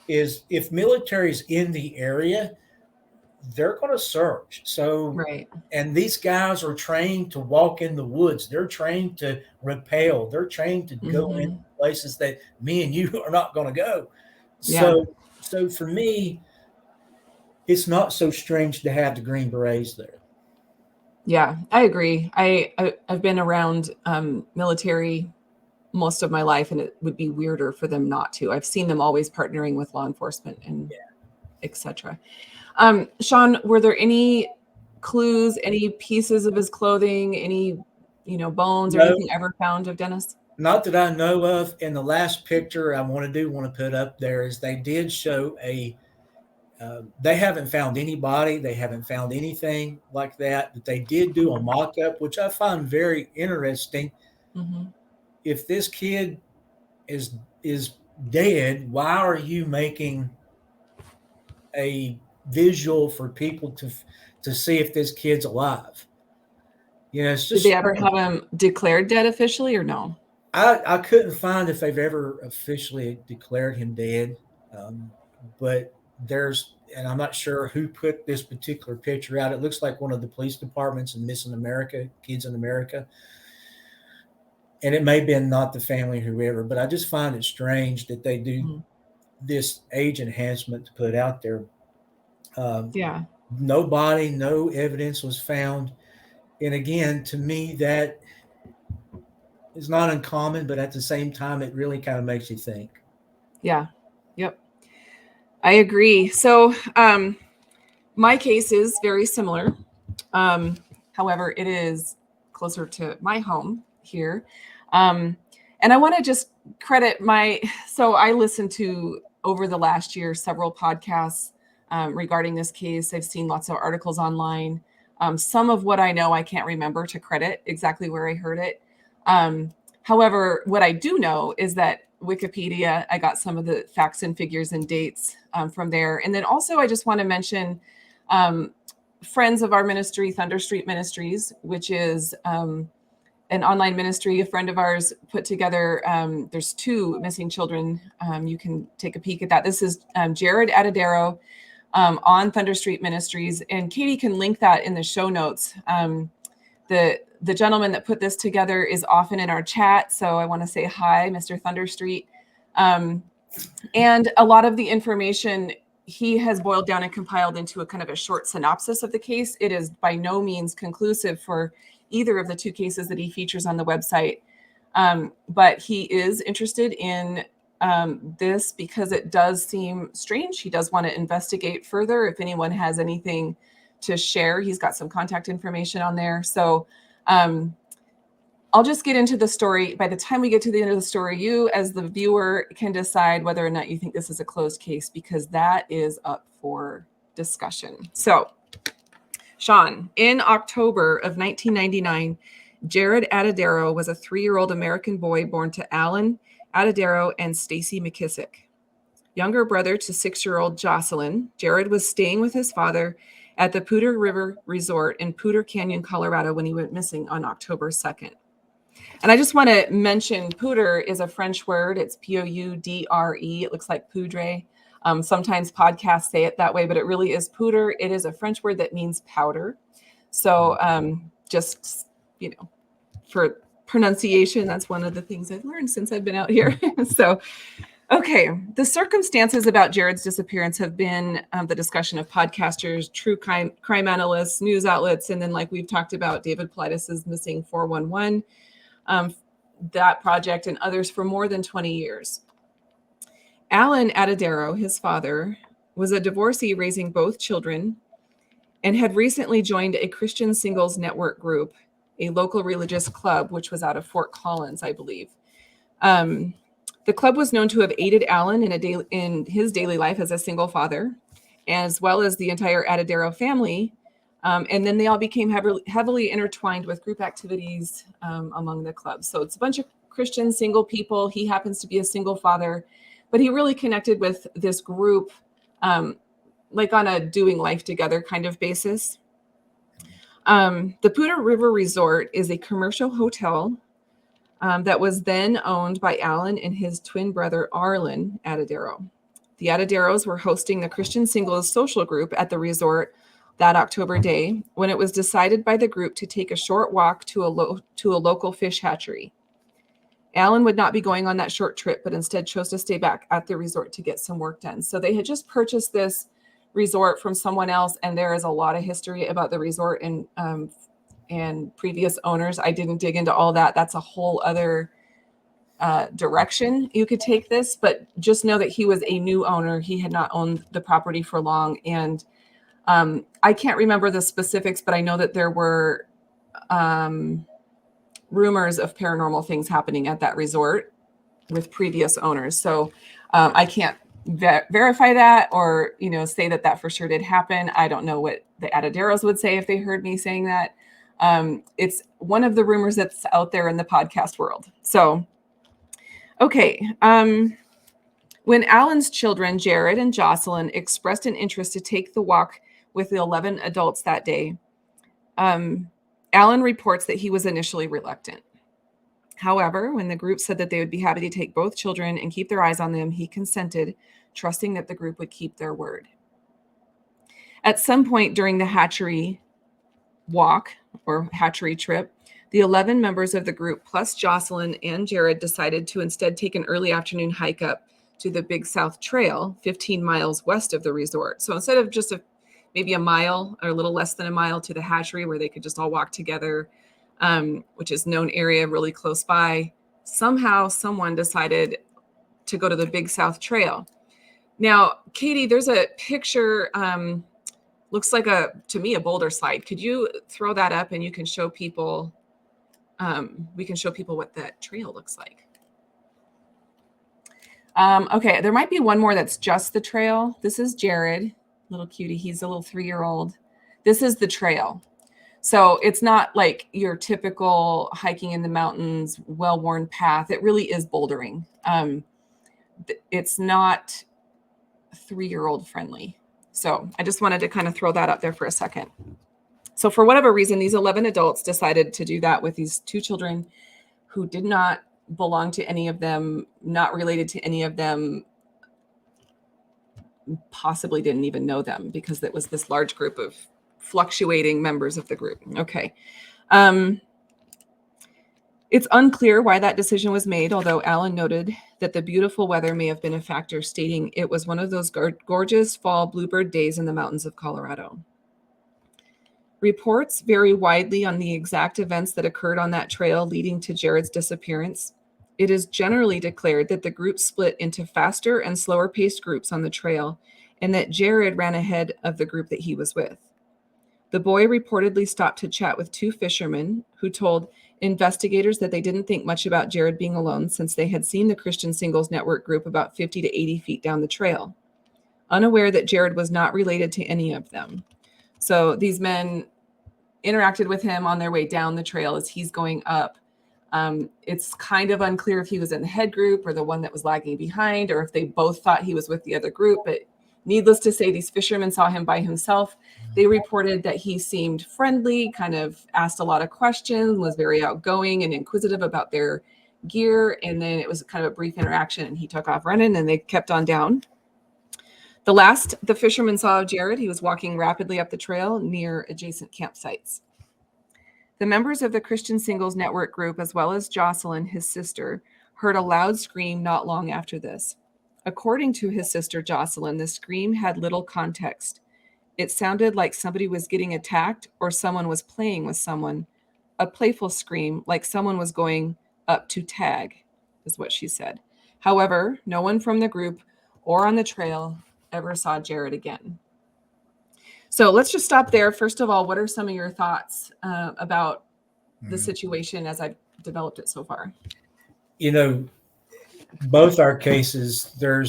if military is in the area, they're going to search. So, and these guys are trained to walk in the woods. They're trained to rappel. They're trained to go in places that me and you are not going to go. So for me, it's not so strange to have the Green Berets there. Yeah, I agree. I've been around military most of my life, and it would be weirder for them not to. I've seen them always partnering with law enforcement and etc. Shawn, were there any clues, any pieces of his clothing, any, bones or No, anything ever found of Dennis? not that I know of. In the last picture I want to put up there is they did show they haven't found anybody. They haven't found anything like that. But they did do a mock-up, which I find very interesting. Mm-hmm. If this kid is dead, why are you making a visual for people to see if this kid's alive? It's Did just they ever have him declared dead officially or no? I couldn't find if they've ever officially declared him dead, but and I'm not sure who put this particular picture out. It looks like one of the police departments in Missing America, Kids in America, and it may have been not the family, whoever. But I just find it strange that they do this age enhancement to put out there. Yeah. Nobody, no evidence was found, and again, to me, that is not uncommon, but at the same time, it really kind of makes you think. Yeah. Yep. I agree. So my case is very similar. However, it is closer to my home here. And I want to just credit so I listened to over the last year several podcasts regarding this case. I've seen lots of articles online. Some of what I know, I can't remember to credit exactly where I heard it. However, what I do know is that Wikipedia, I got some of the facts and figures and dates from there. And then also I just want to mention friends of our ministry, Thunder Street Ministries, which is an online ministry a friend of ours put together. There's 2 missing children. You can take a peek at that. This is Jaryd Atadero on Thunder Street Ministries. And Katie can link that in the show notes. The gentleman that put this together is often in our chat. So I want to say hi, Mr. Thunder Street. And a lot of the information he has boiled down and compiled into a kind of a short synopsis of the case. It is by no means conclusive for either of the 2 cases that he features on the website. But he is interested in this because it does seem strange. He does want to investigate further. If anyone has anything to share, he's got some contact information on there. So I'll just get into the story. By the time we get to the end of the story, you as the viewer can decide whether or not you think this is a closed case, because that is up for discussion. So, Shawn, in October of 1999, Jaryd Atadero was a 3-year-old American boy born to Alan Atadero and Stacy McKissick. Younger brother to 6-year-old Jocelyn, Jaryd was staying with his father at the Poudre River Resort in Poudre Canyon, Colorado, when he went missing on October 2nd. And I just want to mention Poudre is a French word. It's Poudre. It looks like poudre. Sometimes podcasts say it that way, but it really is Poudre. It is a French word that means powder. So just, for pronunciation, that's one of the things I've learned since I've been out here. So okay, the circumstances about Jaryd's disappearance have been the discussion of podcasters, true crime analysts, news outlets, and then, like we've talked about, David Paulides' Missing 411, that project, and others for more than 20 years. Alan Atadero, his father, was a divorcee raising both children and had recently joined a Christian singles network group, a local religious club, which was out of Fort Collins, I believe. The club was known to have aided Alan in his daily life as a single father, as well as the entire Atadero family. And then they all became heavily intertwined with group activities among the clubs. So it's a bunch of Christian single people. He happens to be a single father, but he really connected with this group like on a doing life together kind of basis. The Poudre River Resort is a commercial hotel that was then owned by Alan and his twin brother, Arlen Atadero. The Ataderos were hosting the Christian Singles social group at the resort that October day when it was decided by the group to take a short walk to a local fish hatchery. Alan would not be going on that short trip, but instead chose to stay back at the resort to get some work done. So they had just purchased this resort from someone else, and there is a lot of history about the resort and previous owners. I didn't dig into all that. That's a whole other direction you could take this, but just know that he was a new owner. He had not owned the property for long. And I can't remember the specifics, but I know that there were rumors of paranormal things happening at that resort with previous owners. So I can't verify that or, say that for sure did happen. I don't know what the Ataderos would say if they heard me saying that. It's one of the rumors that's out there in the podcast world. So, okay. When Alan's children, Jaryd and Jocelyn, expressed an interest to take the walk with the 11 adults that day, Alan reports that he was initially reluctant. However, when the group said that they would be happy to take both children and keep their eyes on them, he consented, trusting that the group would keep their word. At some point during the hatchery walk or hatchery trip, the 11 members of the group plus Jocelyn and Jaryd decided to instead take an early afternoon hike up to the Big South Trail, 15 miles west of the resort. So instead of just maybe a mile or a little less than a mile to the hatchery where they could just all walk together, which is known area really close by, somehow someone decided to go to the Big South Trail. Now, Katie, there's a picture, looks like to me, a boulder slide. Could you throw that up and you can show people, we can show people what that trail looks like. Okay, there might be one more that's just the trail. This is Jaryd, little cutie. He's a little 3-year-old. This is the trail. So it's not like your typical hiking in the mountains, well-worn path. It really is bouldering. It's not 3-year-old friendly. So I just wanted to kind of throw that up there for a second. So for whatever reason, these 11 adults decided to do that with these 2 children who did not belong to any of them, not related to any of them, possibly didn't even know them because it was this large group of fluctuating members of the group. Okay. It's unclear why that decision was made, although Alan noted that the beautiful weather may have been a factor, stating it was one of those gorgeous fall bluebird days in the mountains of Colorado. Reports vary widely on the exact events that occurred on that trail leading to Jaryd's disappearance. It is generally declared that the group split into faster and slower paced groups on the trail, and that Jaryd ran ahead of the group that he was with. The boy reportedly stopped to chat with 2 fishermen who told investigators that they didn't think much about Jaryd being alone since they had seen the Christian Singles Network group about 50 to 80 feet down the trail, unaware that Jaryd was not related to any of them. So these men interacted with him on their way down the trail as he's going up. It's kind of unclear if he was in the head group or the one that was lagging behind, or if they both thought he was with the other group. But needless to say, these fishermen saw him by himself. They reported that he seemed friendly, kind of asked a lot of questions, was very outgoing and inquisitive about their gear. And then it was kind of a brief interaction and he took off running and they kept on down. The last the fisherman saw of Jaryd, he was walking rapidly up the trail near adjacent campsites. The members of the Christian Singles Network group, as well as Jocelyn, his sister, heard a loud scream not long after this. According to his sister Jocelyn, the scream had little context. It sounded like somebody was getting attacked or someone was playing with someone. A playful scream, like someone was going up to tag, is what she said. However, no one from the group or on the trail ever saw Jaryd again. So let's just stop there. First of all, what are some of your thoughts about the situation as I've developed it so far? Both our cases, I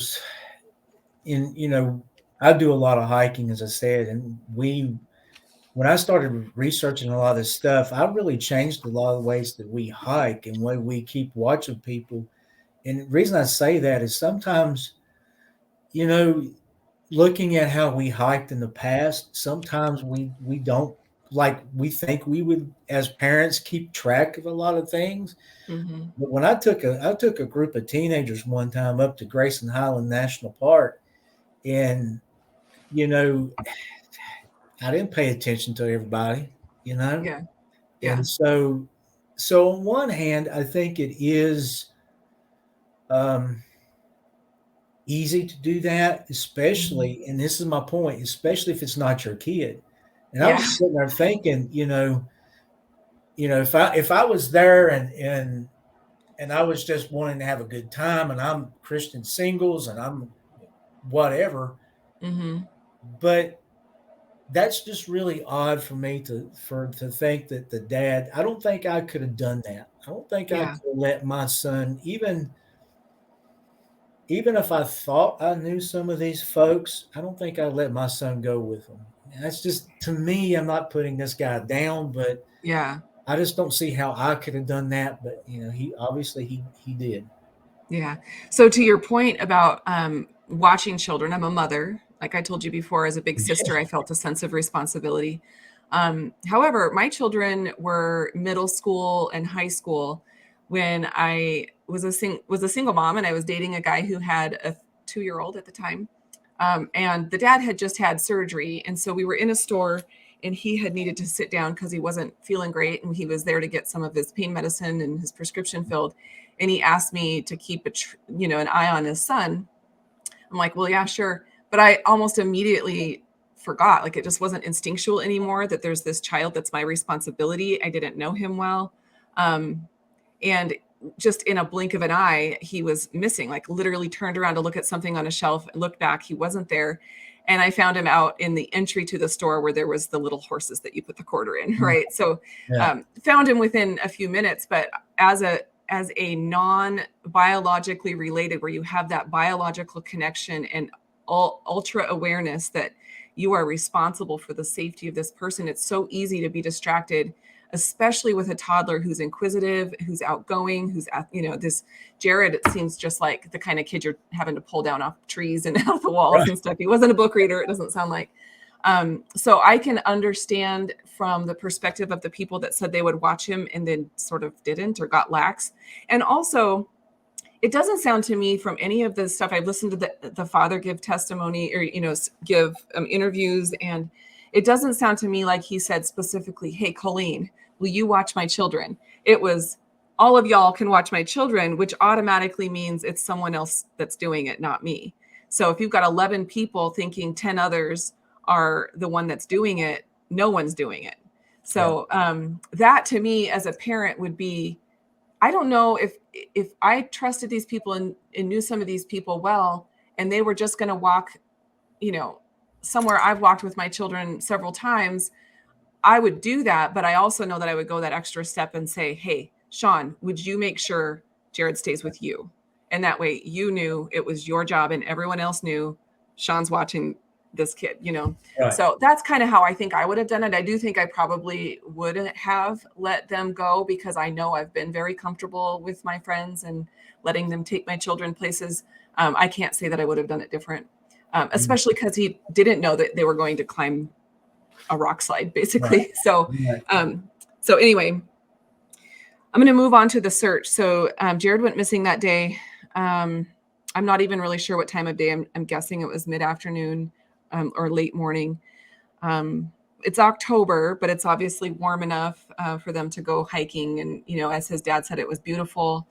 do a lot of hiking, as I said, and when I started researching a lot of this stuff, I really changed a lot of the ways that we hike and way we keep watch of people. And the reason I say that is sometimes, looking at how we hiked in the past, sometimes we don't, like, we think we would, as parents, keep track of a lot of things. Mm-hmm. But when I took a group of teenagers one time up to Grayson Highland National Park, and I didn't pay attention to everybody, Yeah. and so on one hand, I think it is easy to do that, especially, and this is my point, especially if it's not your kid. And I was sitting there thinking, if I was there and I was just wanting to have a good time, and I'm Christian Singles and I'm whatever, Mm-hmm. but that's just really odd for me to think that the dad. I don't think I could have done that. I don't think I Yeah. could have let my son, even if I thought I knew some of these folks, I don't think I'd let my son go with them. And that's just, to me, I'm not putting this guy down, but Yeah. I just don't see how I could have done that. But he obviously he did. Yeah. So to your point about watching children, I'm a mother. Like I told you before, as a big sister, I felt a sense of responsibility. However, my children were middle school and high school when I was a single mom, and I was dating a guy who had a 2-year-old at the time. And the dad had just had surgery, and so we were in a store, and he had needed to sit down because he wasn't feeling great, and he was there to get some of his pain medicine and his prescription filled. And he asked me to keep an eye on his son. I'm like, well, yeah, sure. But I almost immediately forgot, like it just wasn't instinctual anymore, that there's this child that's my responsibility. I didn't know him well. Um, and just in a blink of an eye, he was missing, like literally turned around to look at something on a shelf, looked back, he wasn't there. And I found him out in the entry to the store where there was the little horses that you put the quarter in, right? So Yeah. found him within a few minutes, but as a non biologically related, where you have that biological connection and ultra awareness that you are responsible for the safety of this person, it's so easy to be distracted, especially with a toddler who's inquisitive, who's outgoing, this Jaryd seems just like the kind of kid you're having to pull down off trees and out the walls Right. and stuff. He wasn't a book reader, it doesn't sound like. So I can understand from the perspective of the people that said they would watch him and then sort of didn't or got lax. And also, it doesn't sound to me from any of the stuff I've listened to the father give testimony or give interviews, and it doesn't sound to me like he said specifically, "Hey, Colleen, will you watch my children?" It was, "All of y'all can watch my children," which automatically means it's someone else that's doing it, not me. So if you've got 11 people thinking 10 others are the one that's doing it, no one's doing it. Yeah. So that to me as a parent would be, I don't know if I trusted these people and knew some of these people well, and they were just going to walk, somewhere I've walked with my children several times, I would do that. But I also know that I would go that extra step and say, "Hey, Shawn, would you make sure Jaryd stays with you?" And that way you knew it was your job and everyone else knew Shawn's watching this kid. Right. So that's kind of how I think I would have done it. I do think I probably wouldn't have let them go because I know I've been very comfortable with my friends and letting them take my children places. I can't say that I would have done it different, especially because he didn't know that they were going to climb a rock slide, basically. Right. So, Right. so anyway, I'm going to move on to the search. So Jaryd went missing that day. I'm not even really sure what time of day. I'm guessing it was mid-afternoon or late morning. It's October, but it's obviously warm enough for them to go hiking. And, as his dad said, it was beautiful,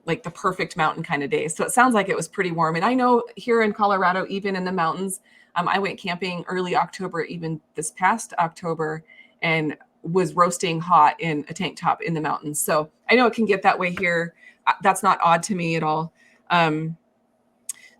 like the perfect mountain kind of day. So it sounds like it was pretty warm. And I know here in Colorado, even in the mountains, I went camping early October, even this past October, and was roasting hot in a tank top in the mountains. So I know it can get that way here. That's not odd to me at all.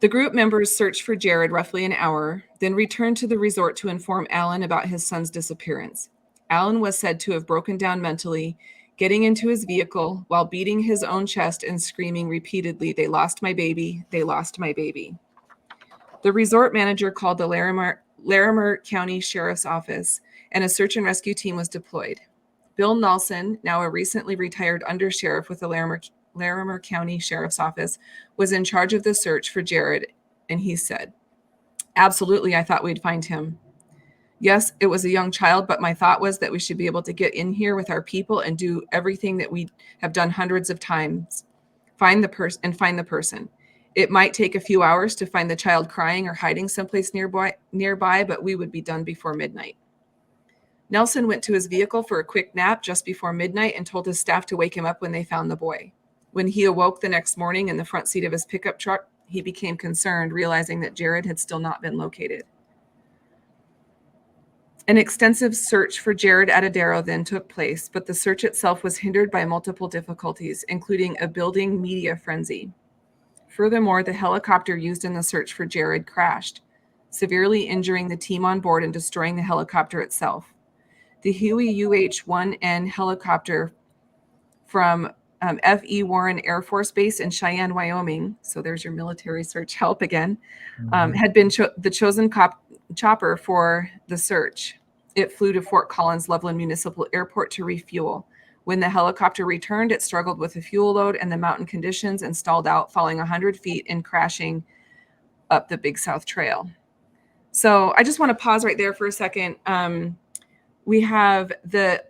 The group members searched for Jaryd roughly an hour, then returned to the resort to inform Alan about his son's disappearance. Alan was said to have broken down mentally, getting into his vehicle while beating his own chest and screaming repeatedly, "They lost my baby, they lost my baby." The resort manager called the Larimer County Sheriff's Office, and a search and rescue team was deployed. Bill Nelson, now a recently retired undersheriff with the Larimer County Sheriff's Office, was in charge of the search for Jaryd, and he said, "Absolutely, I thought we'd find him. Yes, it was a young child, but my thought was that we should be able to get in here with our people and do everything that we have done hundreds of times. Find the person. It might take a few hours to find the child crying or hiding someplace nearby, but we would be done before midnight." Nelson went to his vehicle for a quick nap just before midnight and told his staff to wake him up when they found the boy. When he awoke the next morning in the front seat of his pickup truck, he became concerned, realizing that Jaryd had still not been located. An extensive search for Jaryd Atadero then took place, but the search itself was hindered by multiple difficulties, including a building media frenzy. Furthermore, the helicopter used in the search for Jaryd crashed. severely injuring the team on board and destroying the helicopter itself. The Huey UH-1N helicopter from F.E. Warren Air Force Base in Cheyenne, Wyoming, so there's your military search help again, had been the chosen chopper for the search. It flew to Fort Collins Loveland Municipal Airport to refuel. When the helicopter returned, it struggled with the fuel load and the mountain conditions and stalled out, falling 100 feet and crashing up the Big South Trail. So I just want to pause right there for a second. We have the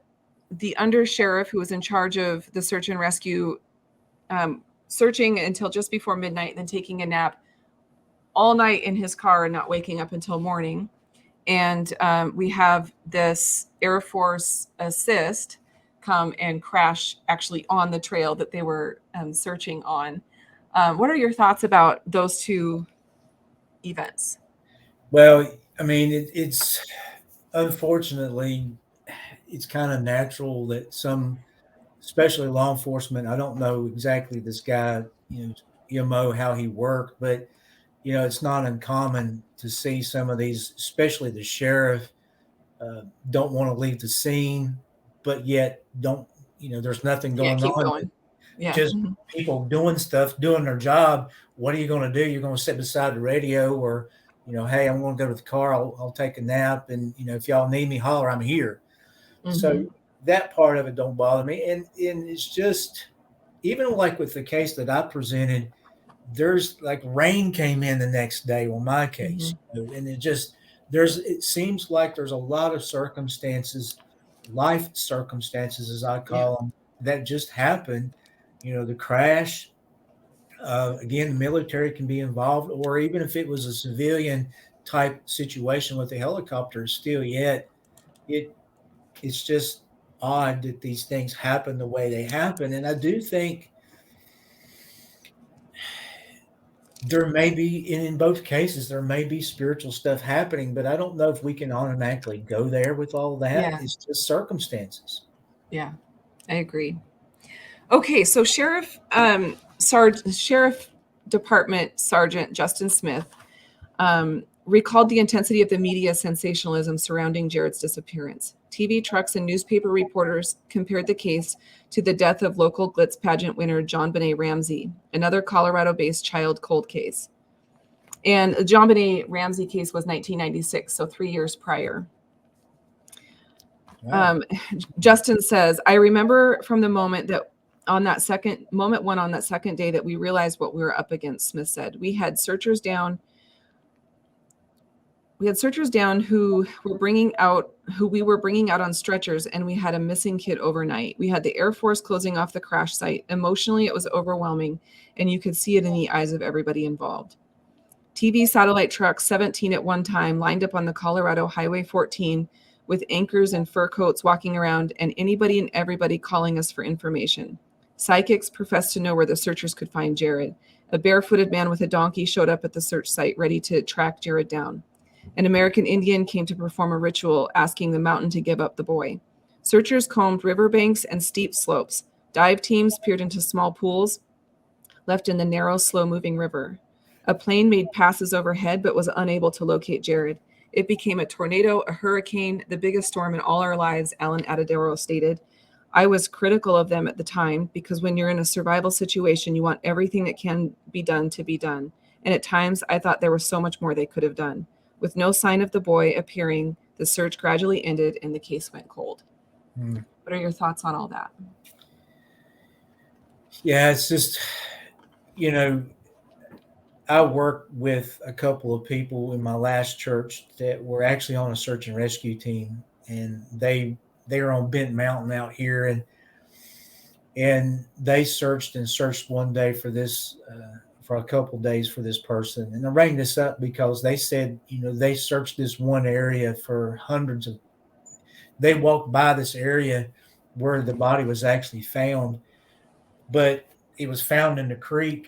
undersheriff who was in charge of the search and rescue, searching until just before midnight, and then taking a nap all night in his car and not waking up until morning. And we have this Air Force assist come and crash actually on the trail that they were searching on. What are your thoughts about those two events? Well, I mean, it's unfortunately, it's kind of natural that some, especially law enforcement, I don't know exactly this guy, MO, how he worked, but, it's not uncommon to see some of these, especially the sheriff, don't want to leave the scene, but yet don't, there's nothing going keep on. Going. Yeah. Just people doing stuff, doing their job. What are you going to do? You're going to sit beside the radio or, hey, I'm going to go to the car. I'll take a nap. And, if y'all need me, holler, I'm here. So that part of it don't bother me. And it's just, even like with the case that I presented, there's like rain came in the next day on my case. And it seems like there's a lot of circumstances, life circumstances, as I call them, that just happened. The crash, again, the military can be involved, or even if it was a civilian type situation with the helicopter, still yet it's just odd that these things happen the way they happen. And I do think there may be, and in both cases, there may be spiritual stuff happening, but I don't know if we can automatically go there with all that. Yeah. It's just circumstances. Yeah, I agree. Okay, so Sheriff Department Sergeant Justin Smith recalled the intensity of the media sensationalism surrounding Jaryd's disappearance. TV trucks and newspaper reporters compared the case to the death of local Glitz pageant winner John Benet Ramsey, another Colorado-based child cold case. And the John Benet Ramsey case was 1996, so 3 years prior. Wow. Justin says, I remember from the moment on that second day that we realized what we were up against, Smith said. We had searchers down who we were bringing out on stretchers, and we had a missing kid overnight. We had the Air Force closing off the crash site. Emotionally, it was overwhelming, and you could see it in the eyes of everybody involved. TV satellite trucks, 17 at one time, lined up on the Colorado Highway 14 with anchors and fur coats walking around, and anybody and everybody calling us for information. Psychics professed to know where the searchers could find Jaryd. A barefooted man with a donkey showed up at the search site, ready to track Jaryd down. An American Indian came to perform a ritual, asking the mountain to give up the boy. Searchers combed riverbanks and steep slopes. Dive teams peered into small pools left in the narrow, slow-moving river. A plane made passes overhead, but was unable to locate Jaryd. It became a tornado, a hurricane, the biggest storm in all our lives, Alan Atadero stated. I was critical of them at the time because when you're in a survival situation, you want everything that can be done to be done. And at times, I thought there was so much more they could have done. With no sign of the boy appearing, the search gradually ended and the case went cold. What are your thoughts on all that? Yeah, it's just, I worked with a couple of people in my last church that were actually on a search and rescue team, and they are on Bent Mountain out here, and they searched one day for this, for a couple of days for this person. And I rang this up because they said, they searched this one area for they walked by this area where the body was actually found, but it was found in the creek.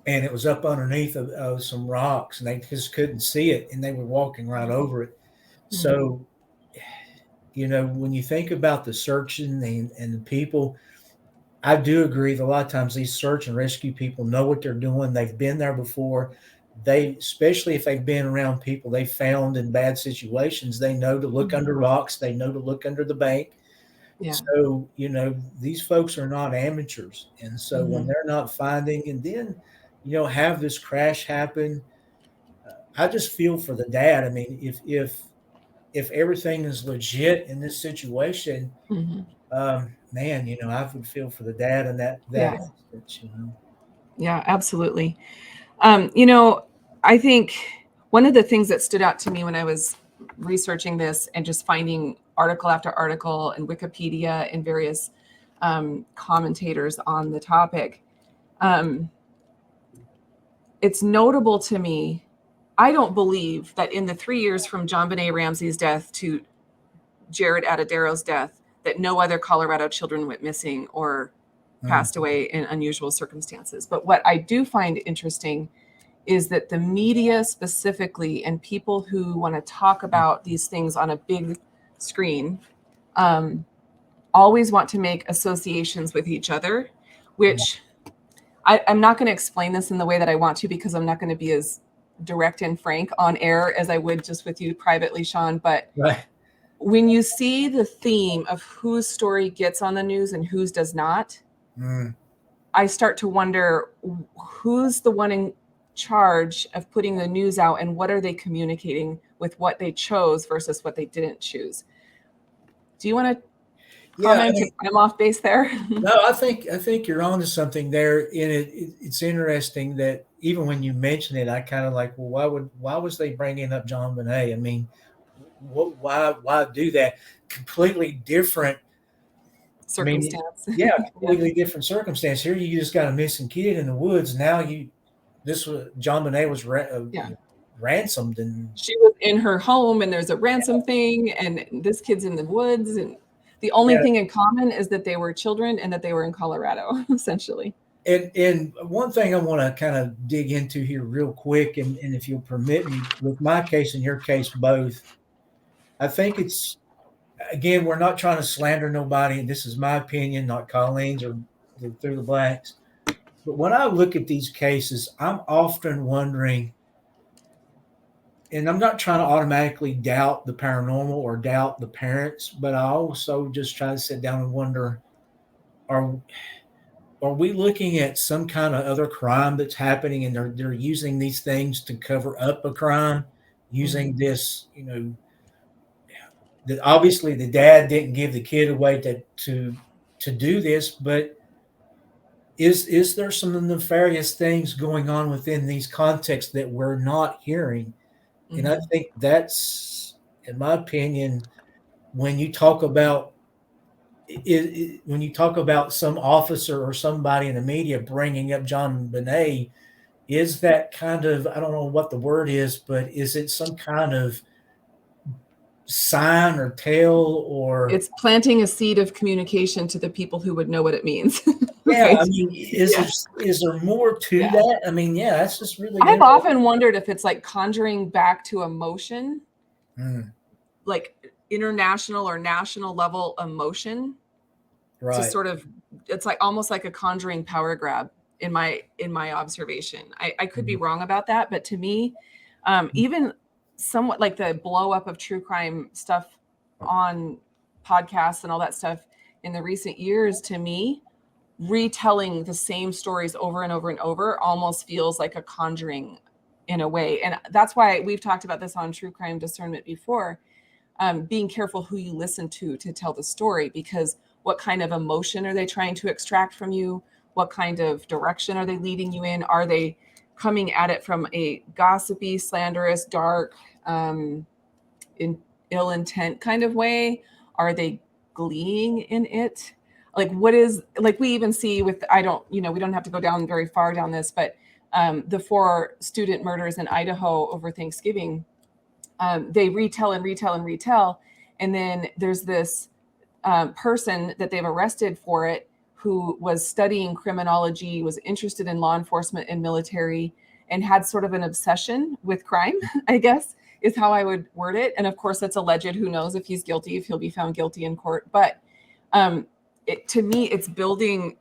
And it was up underneath of some rocks, and they just couldn't see it, and they were walking right over it. So, when you think about the searching and the people, I do agree that a lot of times these search and rescue people know what they're doing. They've been there before. they, especially if they've been around people they found in bad situations, they know to look under rocks. They know to look under the bank. Yeah. So, these folks are not amateurs. And so when they're not finding, and then, have this crash happen, I just feel for the dad. I mean, if everything is legit in this situation, man, I would feel for the dad in that Yeah. instance, Yeah, absolutely. I think one of the things that stood out to me when I was researching this and just finding article after article and Wikipedia and various commentators on the topic, it's notable to me. I don't believe that in the 3 years from JonBenet Ramsey's death to Jaryd Atadero's death, that no other Colorado children went missing or passed away in unusual circumstances. But what I do find interesting is that the media specifically, and people who want to talk about these things on a big screen, always want to make associations with each other, which I'm not going to explain this in the way that I want to, because I'm not going to be as direct and frank on air as I would just with you privately, Shawn. But when you see the theme of whose story gets on the news and whose does not, I start to wonder who's the one in charge of putting the news out, and what are they communicating with what they chose versus what they didn't choose. Do you want to comment if I'm off base there? No, I think you're onto something there. It's interesting that even when you mention it, I kind of like, well, why was they bringing up JonBenet? I mean, why do that? Completely different circumstance. Completely different circumstance. Here, you just got a missing kid in the woods. Now JonBenet was ransomed, and she was in her home, and there's a ransom thing, and this kid's in the woods, and the only thing in common is that they were children and that they were in Colorado, essentially. And one thing I want to kind of dig into here real quick, and if you'll permit me, with my case and your case both, I think it's, again, we're not trying to slander nobody. This is my opinion, not Colleen's or Through the Blacks. But when I look at these cases, I'm often wondering, and I'm not trying to automatically doubt the paranormal or doubt the parents, but I also just try to sit down and wonder, are we looking at some kind of other crime that's happening, and they're using these things to cover up a crime, using this, that obviously the dad didn't give the kid away to do this, but is there some nefarious things going on within these contexts that we're not hearing? And I think that's, in my opinion, when you talk about some officer or somebody in the media bringing up JonBenet, is that kind of, I don't know what the word is, but is it some kind of sign or tell, or it's planting a seed of communication to the people who would know what it means? Right? I mean, is there more to that? I mean, that's just really. I've often wondered if it's like conjuring back to emotion, like international or national level emotion, to sort of, it's like almost like a conjuring power grab in my observation. I could be wrong about that, but to me, even somewhat like the blow up of true crime stuff on podcasts and all that stuff in the recent years, to me, retelling the same stories over and over and over almost feels like a conjuring in a way. And that's why we've talked about this on True Crime Discernment before, being careful who you listen to tell the story, because what kind of emotion are they trying to extract from you? What kind of direction are they leading you in? Are they coming at it from a gossipy, slanderous, dark, in ill intent kind of way? Are they gleeing in it? Like, what is, like, we even see with, we don't have to go down very far down this, but the 4 student murders in Idaho over Thanksgiving, they retell and retell and retell. And then there's this person that they've arrested for it, who was studying criminology, was interested in law enforcement and military, and had sort of an obsession with crime, I guess, is how I would word it. And of course, it's alleged. Who knows if he's guilty, if he'll be found guilty in court. But to me, it's building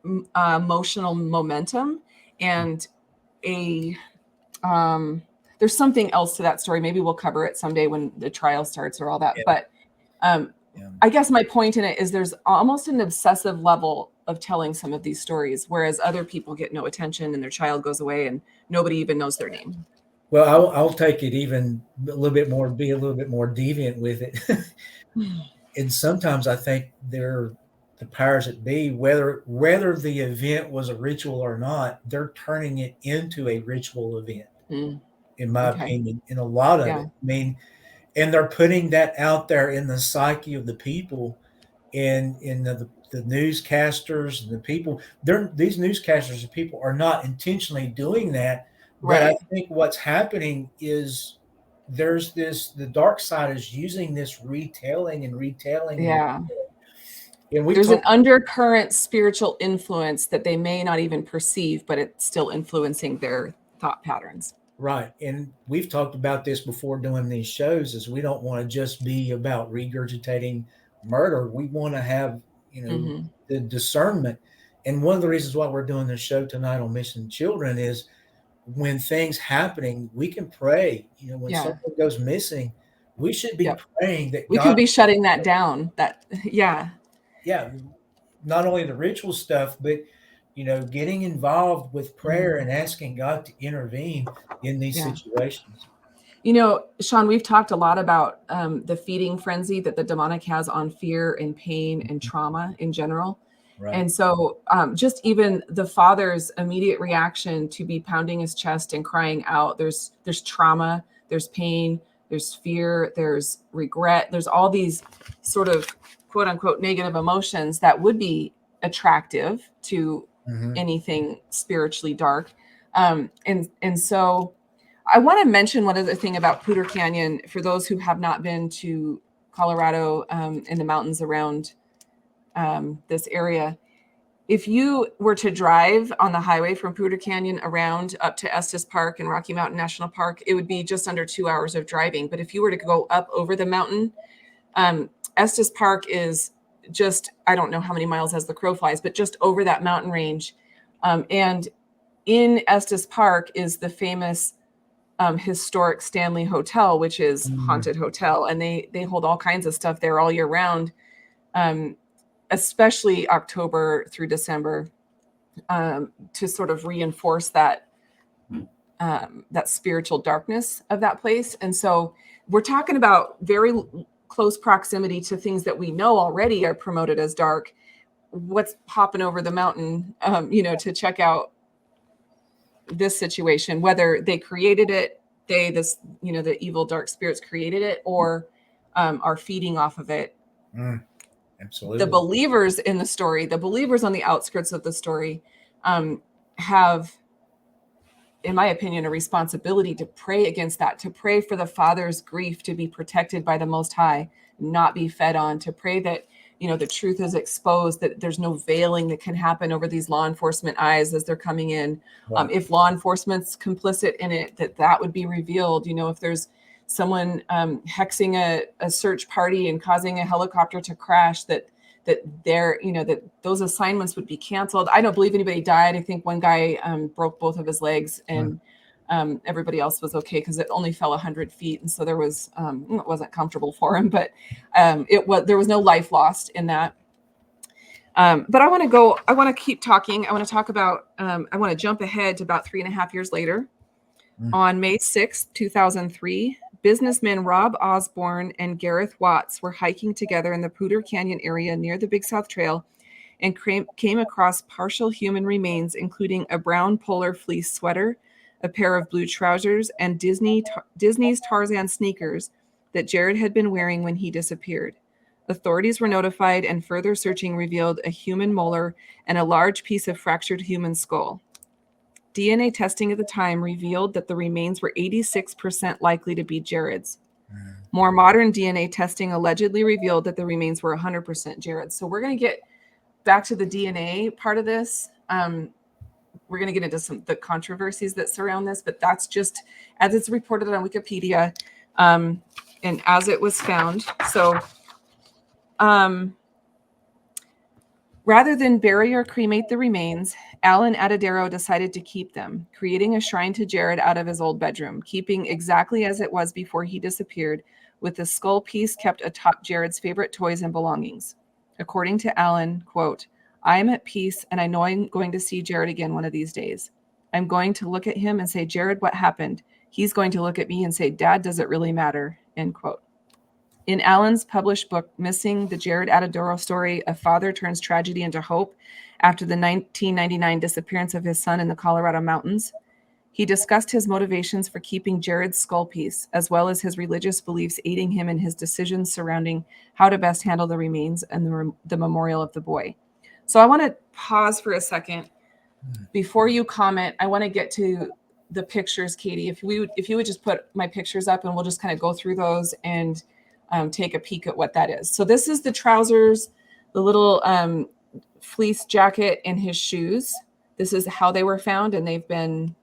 emotional momentum and a there's something else to that story. Maybe we'll cover it someday when the trial starts or all that. Yeah. But Yeah. I guess my point in it is there's almost an obsessive level of telling some of these stories, whereas other people get no attention and their child goes away and nobody even knows their name. Well, I'll take it even a little bit more, be a little bit more deviant with it. And sometimes I think they're the powers that be, whether the event was a ritual or not, they're turning it into a ritual event, in my Okay. opinion, in a lot of Yeah. it. I mean, and they're putting that out there in the psyche of the people, in the newscasters and the people. These newscasters and people are not intentionally doing that, but I Right. think what's happening is the dark side is using this retelling and Yeah. and we There's an talked. undercurrent spiritual influence that they may not even perceive, but it's still influencing their thought patterns. Right. And we've talked about this before doing these shows, is we don't want to just be about regurgitating murder. We want to have, the discernment. And one of the reasons why we're doing this show tonight on missing children is when things happening, we can pray. When someone goes missing, we should be praying that We God, could be shutting that down. Yeah. not only the ritual stuff, but getting involved with prayer and asking God to intervene in these situations. Shawn, we've talked a lot about the feeding frenzy that the demonic has on fear and pain and trauma in general. Right. And so just even the father's immediate reaction to be pounding his chest and crying out, there's trauma, there's pain, there's fear, there's regret, there's all these sort of quote unquote negative emotions that would be attractive to anything spiritually dark. And so I want to mention one other thing about Poudre Canyon for those who have not been to Colorado in the mountains around this area. If you were to drive on the highway from Poudre Canyon around up to Estes Park and Rocky Mountain National Park, it would be just under 2 hours of driving. But if you were to go up over the mountain, Estes Park is just, I don't know how many miles as the crow flies, but just over that mountain range. And in Estes Park is the famous historic Stanley Hotel, which is haunted hotel. And they hold all kinds of stuff there all year round. Especially October through December, to sort of reinforce that spiritual darkness of that place. And so we're talking about very close proximity to things that we know already are promoted as dark. What's hopping over the mountain, to check out this situation, whether they created it, the evil dark spirits created it, or are feeding off of it. Absolutely. The believers in the story, the believers on the outskirts of the story, have, in my opinion, a responsibility to pray against that, to pray for the father's grief to be protected by the Most High, not be fed on, to pray that, the truth is exposed, that there's no veiling that can happen over these law enforcement eyes as they're coming in. Right. If law enforcement's complicit in it, that would be revealed. If there's someone hexing a search party and causing a helicopter to crash, that those assignments would be canceled. I don't believe anybody died. I think one guy broke both of his legs, and everybody else was okay because it only fell 100 feet, and so there was it wasn't comfortable for him, but there was no life lost in that. But I want to keep talking. I want to talk about, I want to jump ahead to about 3.5 years later. On May 6th, 2003, businessmen Rob Osborne and Gareth Watts were hiking together in the Poudre Canyon area near the Big South Trail and came across partial human remains, including a brown polar fleece sweater, a pair of blue trousers, and Disney's Tarzan sneakers that Jaryd had been wearing when he disappeared. Authorities were notified, and further searching revealed a human molar and a large piece of fractured human skull. DNA testing at the time revealed that the remains were 86% likely to be Jaryd's. More modern DNA testing allegedly revealed that the remains were 100% Jaryd's. So we're going to get back to the DNA part of this. We're going to get into the controversies that surround this, but that's just as it's reported on Wikipedia, and as it was found. So Rather than bury or cremate the remains, Alan Atadero decided to keep them, creating a shrine to Jaryd out of his old bedroom, keeping exactly as it was before he disappeared, with the skull piece kept atop Jaryd's favorite toys and belongings. According to Alan, quote, "I am at peace and I know I'm going to see Jaryd again one of these days. I'm going to look at him and say, Jaryd, what happened? He's going to look at me and say, Dad, does it really matter?" End quote. In Alan's published book, Missing the Jaryd Atadero Story, a father turns tragedy into hope after the 1999 disappearance of his son in the Colorado mountains, he discussed his motivations for keeping Jaryd's skull piece, as well as his religious beliefs aiding him in his decisions surrounding how to best handle the remains and the memorial of the boy. So I want to pause for a second. Before you comment, I want to get to the pictures, Katie. If you would just put my pictures up and we'll just kind of go through those and take a peek at what that is. So this is the trousers, the little fleece jacket, and his shoes. This is how they were found, and they've been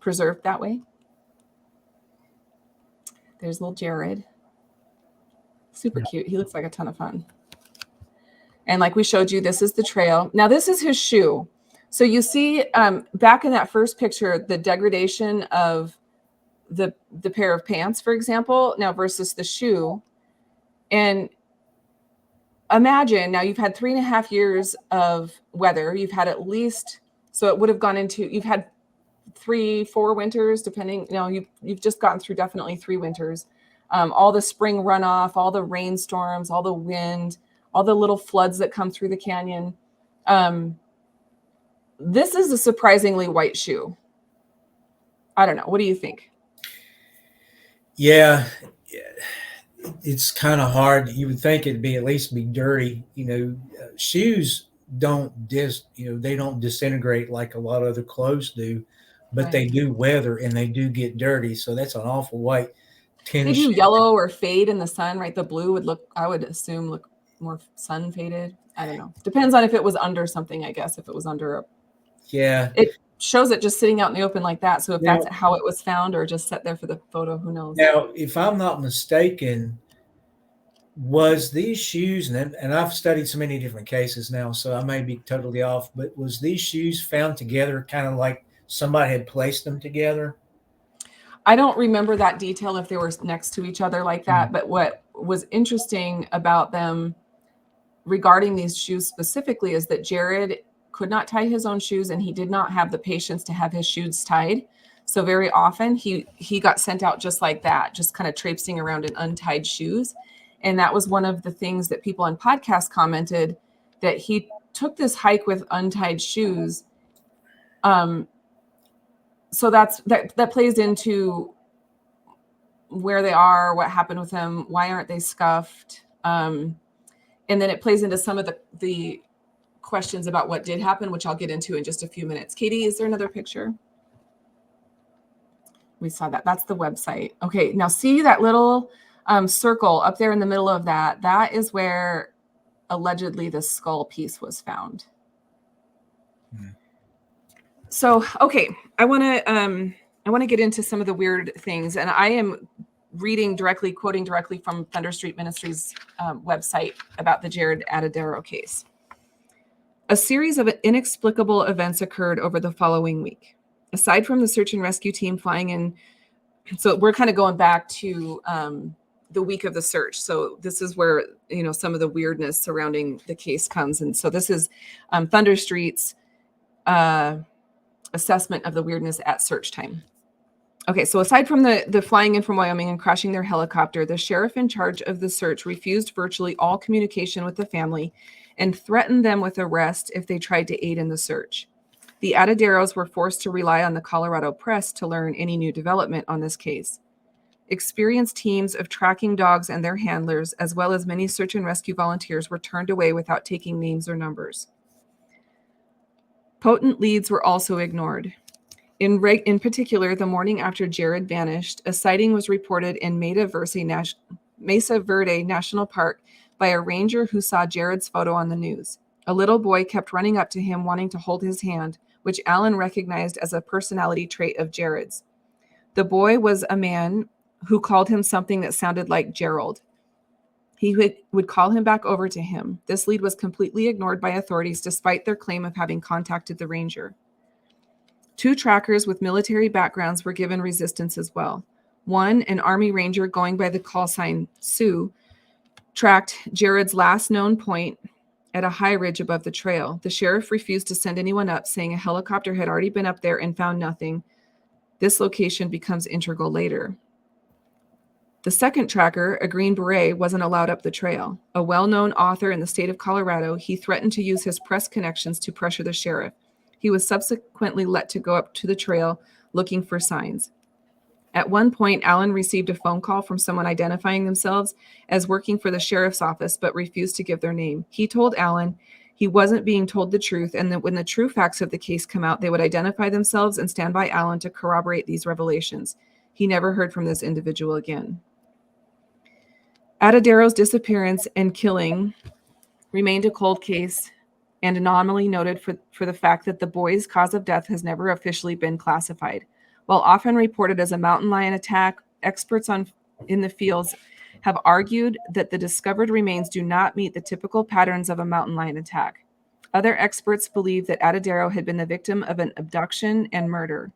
preserved that way. There's little Jaryd. Super cute. He looks like a ton of fun. And like we showed you, this is the trail. Now this is his shoe. So you see back in that first picture, the degradation of the pair of pants, for example, now versus the shoe. And imagine now you've had 3.5 years of weather. You've had at least, so it would have gone into, you've had 3-4 winters, depending, you've just gotten through definitely 3 winters. All the spring runoff, all the rainstorms, all the wind, all the little floods that come through the canyon. This is a surprisingly white shoe. I don't know. What do you think? Yeah, it's kind of hard. You would think it'd be at least be dirty. Shoes don't they don't disintegrate like a lot of other clothes do, but Right. they do weather and they do get dirty. So that's an awful white tennis They do shoe. yellow or fade in the sun, right? The blue would look, I would assume, look more sun faded. I don't know. Depends on if it was under something, I guess. If it was under a, Yeah. it shows it just sitting out in the open like that. So if Now- that's how it was found or just set there for the photo, who knows? Now, if I'm not mistaken, was these shoes, and I've studied so many different cases now, so I may be totally off, but was these shoes found together kind of like somebody had placed them together? I don't remember that detail if they were next to each other like that. But what was interesting about them regarding these shoes specifically is that Jaryd could not tie his own shoes and he did not have the patience to have his shoes tied. So very often he got sent out just like that, just kind of traipsing around in untied shoes. And that was one of the things that people on podcasts commented, that he took this hike with untied shoes. So that plays into where they are, what happened with them, why aren't they scuffed? And then it plays into some of the questions about what did happen, which I'll get into in just a few minutes. Katie, is there another picture? We saw that. That's the website. Okay, now see that little circle up there in the middle of that? That is where allegedly the skull piece was found. So, okay, I want to get into some of the weird things, and I am quoting directly from Thunder Street Ministries website about the Jaryd Atadero case. A series of inexplicable events occurred over the following week. Aside from the search and rescue team flying in, so we're kind of going back to the week of the search. So this is where some of the weirdness surrounding the case comes, and so this is Thunder Street's assessment of the weirdness at search time. Okay, so aside from the flying in from Wyoming and crashing their helicopter, the sheriff in charge of the search refused virtually all communication with the family and threatened them with arrest if they tried to aid in the search. The Ataderos were forced to rely on the Colorado press to learn any new development on this case. Experienced teams of tracking dogs and their handlers, as well as many search and rescue volunteers, were turned away without taking names or numbers. Potent leads were also ignored. In particular, the morning after Jaryd vanished, a sighting was reported in Mesa Verde National Park by a ranger who saw Jaryd's photo on the news. A little boy kept running up to him, wanting to hold his hand, which Alan recognized as a personality trait of Jaryd's. The boy was a man who called him something that sounded like Gerald. He would call him back over to him. This lead was completely ignored by authorities despite their claim of having contacted the ranger. 2 trackers with military backgrounds were given resistance as well. One, an Army Ranger going by the call sign Sioux, tracked Jaryd's last known point at a high ridge above the trail. The sheriff refused to send anyone up, saying a helicopter had already been up there and found nothing. This location becomes integral later. The second tracker, a Green Beret, wasn't allowed up the trail. A well-known author in the state of Colorado, he threatened to use his press connections to pressure the sheriff. He was subsequently let to go up to the trail looking for signs. At one point, Allen received a phone call from someone identifying themselves as working for the sheriff's office, but refused to give their name. He told Allen he wasn't being told the truth, and that when the true facts of the case come out, they would identify themselves and stand by Allen to corroborate these revelations. He never heard from this individual again. Atadero's disappearance and killing remained a cold case and anomaly noted for the fact that the boy's cause of death has never officially been classified. While often reported as a mountain lion attack, experts in the fields have argued that the discovered remains do not meet the typical patterns of a mountain lion attack. Other experts believe that Atadero had been the victim of an abduction and murder.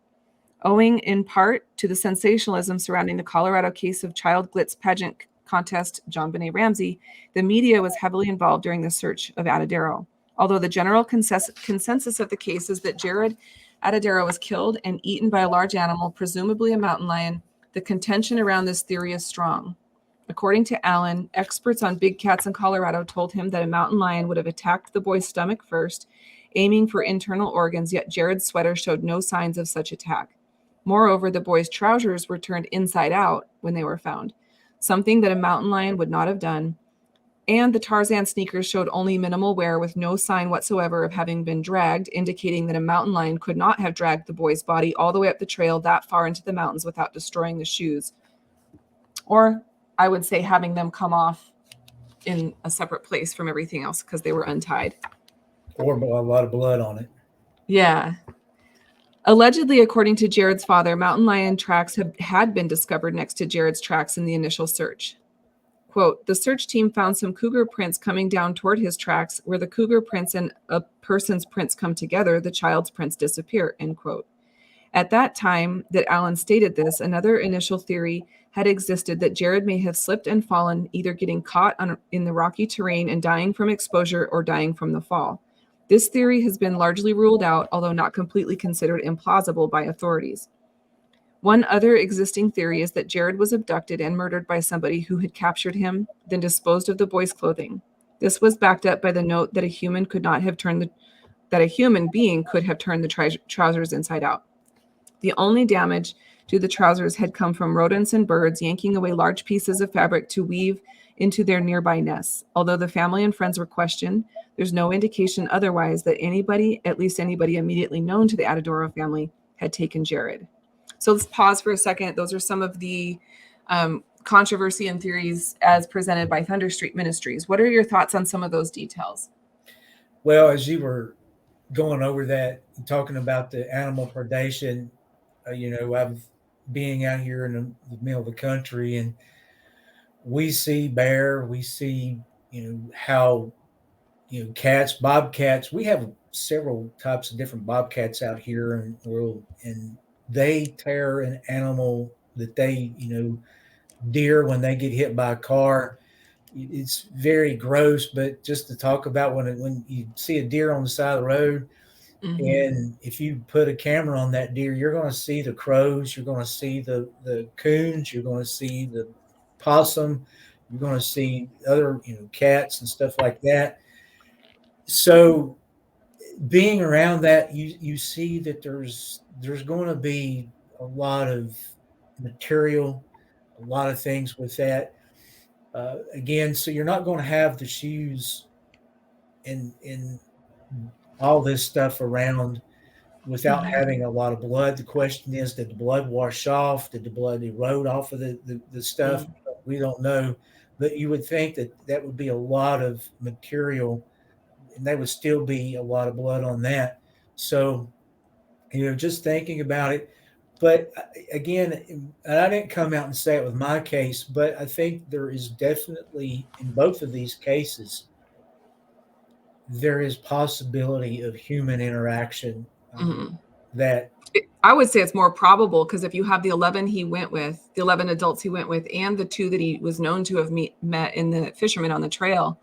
Owing in part to the sensationalism surrounding the Colorado case of child glitz pageant contest JonBenet Ramsey, the media was heavily involved during the search of Atadero. Although the general consensus of the case is that Jaryd Atadero was killed and eaten by a large animal, presumably a mountain lion, the contention around this theory is strong. According to Allen, experts on big cats in Colorado told him that a mountain lion would have attacked the boy's stomach first, aiming for internal organs, yet Jaryd's sweater showed no signs of such attack. Moreover, the boy's trousers were turned inside out when they were found, something that a mountain lion would not have done, and the Tarzan sneakers showed only minimal wear with no sign whatsoever of having been dragged, indicating that a mountain lion could not have dragged the boy's body all the way up the trail that far into the mountains without destroying the shoes. Or I would say having them come off in a separate place from everything else because they were untied. Or a lot of blood on it. Yeah. Allegedly, according to Jaryd's father, mountain lion tracks had been discovered next to Jaryd's tracks in the initial search. Quote, the search team found some cougar prints coming down toward his tracks. Where the cougar prints and a person's prints come together, the child's prints disappear, end quote. At that time that Allen stated this, another initial theory had existed that Jaryd may have slipped and fallen, either getting caught in the rocky terrain and dying from exposure or dying from the fall. This theory has been largely ruled out, although not completely considered implausible by authorities. One other existing theory is that Jaryd was abducted and murdered by somebody who had captured him, then disposed of the boy's clothing. This was backed up by the note that a human being could have turned the trousers inside out. The only damage to the trousers had come from rodents and birds yanking away large pieces of fabric to weave into their nearby nests. Although the family and friends were questioned, there's no indication otherwise that anybody, at least anybody immediately known to the Atadero family, had taken Jaryd. So let's pause for a second. Those are some of the controversy and theories as presented by Thunder Street Ministries. What are your thoughts on some of those details? Well, as you were going over that, talking about the animal predation, I'm being out here in the middle of the country, and we see bear, we see, how, cats, bobcats. We have several types of different bobcats out here in the world, and they tear an animal that they, deer when they get hit by a car. It's very gross, but just to talk about when you see a deer on the side of the road, mm-hmm. and if you put a camera on that deer, you're going to see the crows, you're going to see the coons, you're going to see the possum, you're going to see other, cats and stuff like that. So being around that, you see that there's going to be a lot of material, a lot of things with that. Again, so you're not going to have the shoes in all this stuff around without mm-hmm. having a lot of blood. The question is, did the blood wash off? Did the blood erode off of the stuff? Mm-hmm. We don't know, but you would think that would be a lot of material, and there would still be a lot of blood on that. So, just thinking about it, But again, and I didn't come out and say it with my case, but I think there is definitely in both of these cases there is possibility of human interaction Mhm. that I would say it's more probable because if you have the 11 he went with, the 11 adults he went with, and the 2 that he was known to have met in the fishermen on the trail,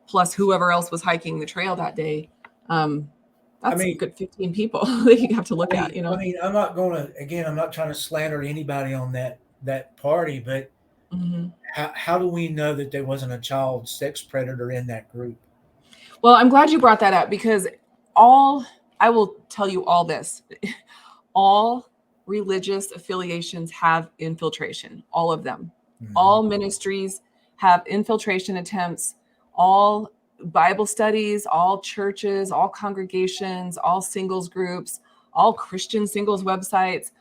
plus whoever else was hiking the trail that day, that's a good 15 people that you have to look at, you know. I mean, I'm not going to again. I'm not trying to slander anybody on that party, but Mhm. how do we know that there wasn't a child sex predator in that group? Well, I'm glad you brought that up because I will tell you all this. All religious affiliations have infiltration, all of them. Mhm. All ministries have infiltration attempts, all Bible studies, all churches, all congregations, all singles groups, all Christian singles websites,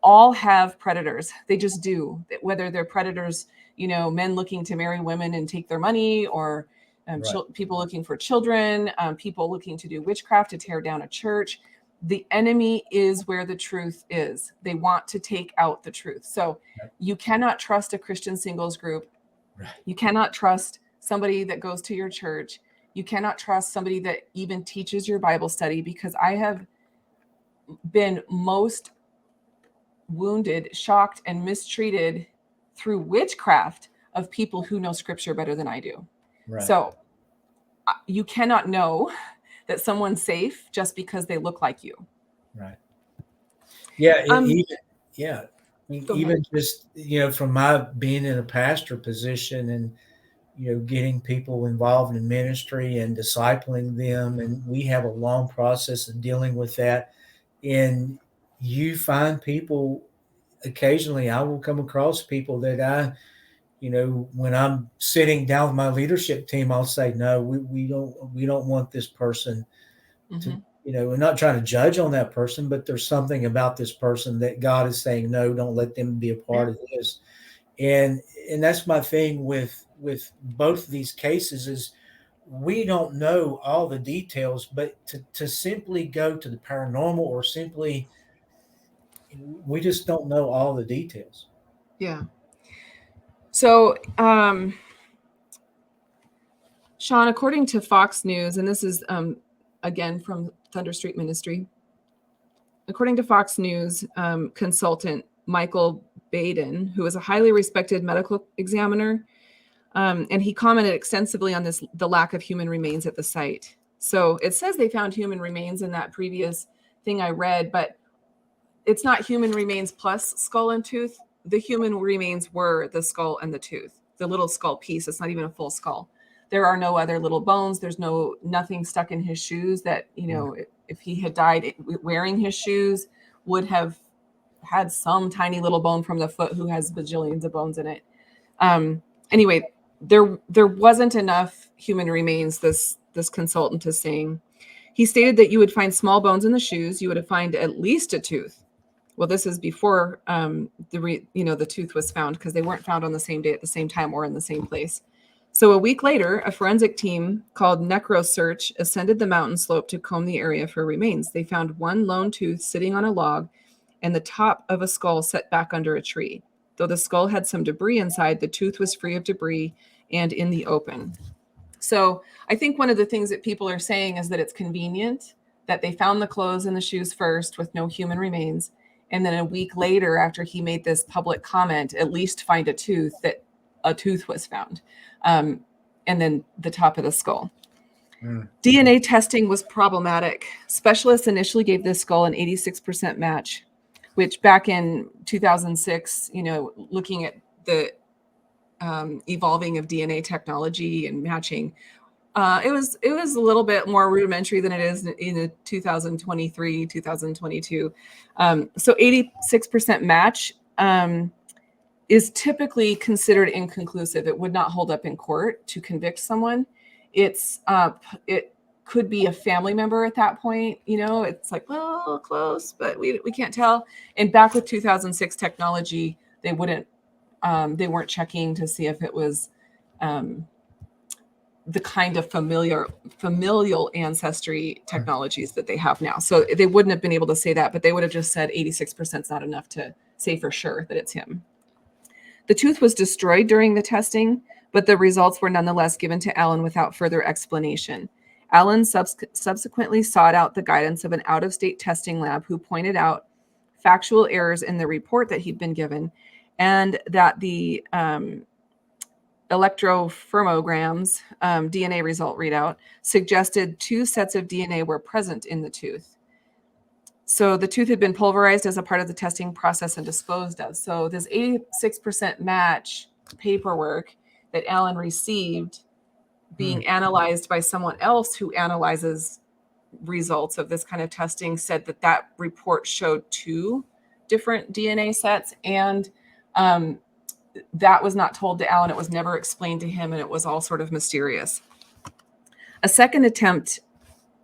all have predators. They just do. Whether they're predators, you know, men looking to marry women and take their money, or Right. people looking for children, people looking to do witchcraft to tear down a church. The enemy is where the truth is. They want to take out the truth. So Right. you cannot trust a Christian singles group. Right. You cannot trust somebody that goes to your church. You cannot trust somebody that even teaches your Bible study, because I have been most wounded, shocked, and mistreated through witchcraft of people who know scripture better than I do. Right. So you cannot know that someone's safe just because they look like you. Right. Yeah. Yeah. I mean, Go even ahead. just, you know, from my being in a pastor position and, you know, getting people involved in ministry and discipling them. And we have a long process of dealing with that. And you find people occasionally, I will come across people that you know, when I'm sitting down with my leadership team, I'll say, no, we don't want this person to, Mm-hmm. you know, we're not trying to judge on that person, but there's something about this person that God is saying, no, don't let them be a part of this. And that's my thing with both of these cases is we don't know all the details, but to simply go to the paranormal or simply, we just don't know all the details. Yeah. So, Shawn, according to Fox News, and this is again from Thunder Street Ministry, according to Fox News consultant Michael Baden, who is a highly respected medical examiner, and he commented extensively on the lack of human remains at the site. So it says they found human remains in that previous thing I read, but it's not human remains plus skull and tooth. The human remains were the skull and the tooth, the little skull piece. It's not even a full skull. There are no other little bones. There's nothing stuck in his shoes that, you know, if he had died wearing his shoes, would have had some tiny little bone from the foot, who has bajillions of bones in it. Anyway, there wasn't enough human remains, this consultant is saying. He stated that you would find small bones in the shoes. You would find at least a tooth. Well, this is before the tooth was found, because they weren't found on the same day at the same time or in the same place. So a week later, a forensic team called NecroSearch ascended the mountain slope to comb the area for remains. They found one lone tooth sitting on a log and the top of a skull set back under a tree. Though the skull had some debris inside, the tooth was free of debris and in the open. So I think one of the things that people are saying is that it's convenient that they found the clothes and the shoes first with no human remains, and then a week later, after he made this public comment, at least find a tooth was found, and then the top of the skull. DNA testing was problematic. Specialists initially gave this skull an 86% match, which back in 2006, you know, looking at the evolving of DNA technology and matching, it was a little bit more rudimentary than it is in 2023, 2022. So 86% match is typically considered inconclusive. It would not hold up in court to convict someone. It could be a family member at that point. You know, it's like, well, close, but we can't tell. And back with 2006 technology, they weren't checking to see if it was the kind of familial ancestry technologies that they have now. So they wouldn't have been able to say that, but they would have just said 86% is not enough to say for sure that it's him. The tooth was destroyed during the testing, but the results were nonetheless given to Alan without further explanation. Alan subsequently sought out the guidance of an out-of-state testing lab who pointed out factual errors in the report that he'd been given, and that the electrophermograms DNA result readout suggested 2 sets of DNA were present in the tooth. So the tooth had been pulverized as a part of the testing process and disposed of. So this 86% match paperwork that Alan received being analyzed by someone else who analyzes results of this kind of testing said that that report showed 2 different DNA sets, and that was not told to Alan. It was never explained to him, and it was all sort of mysterious. A second attempt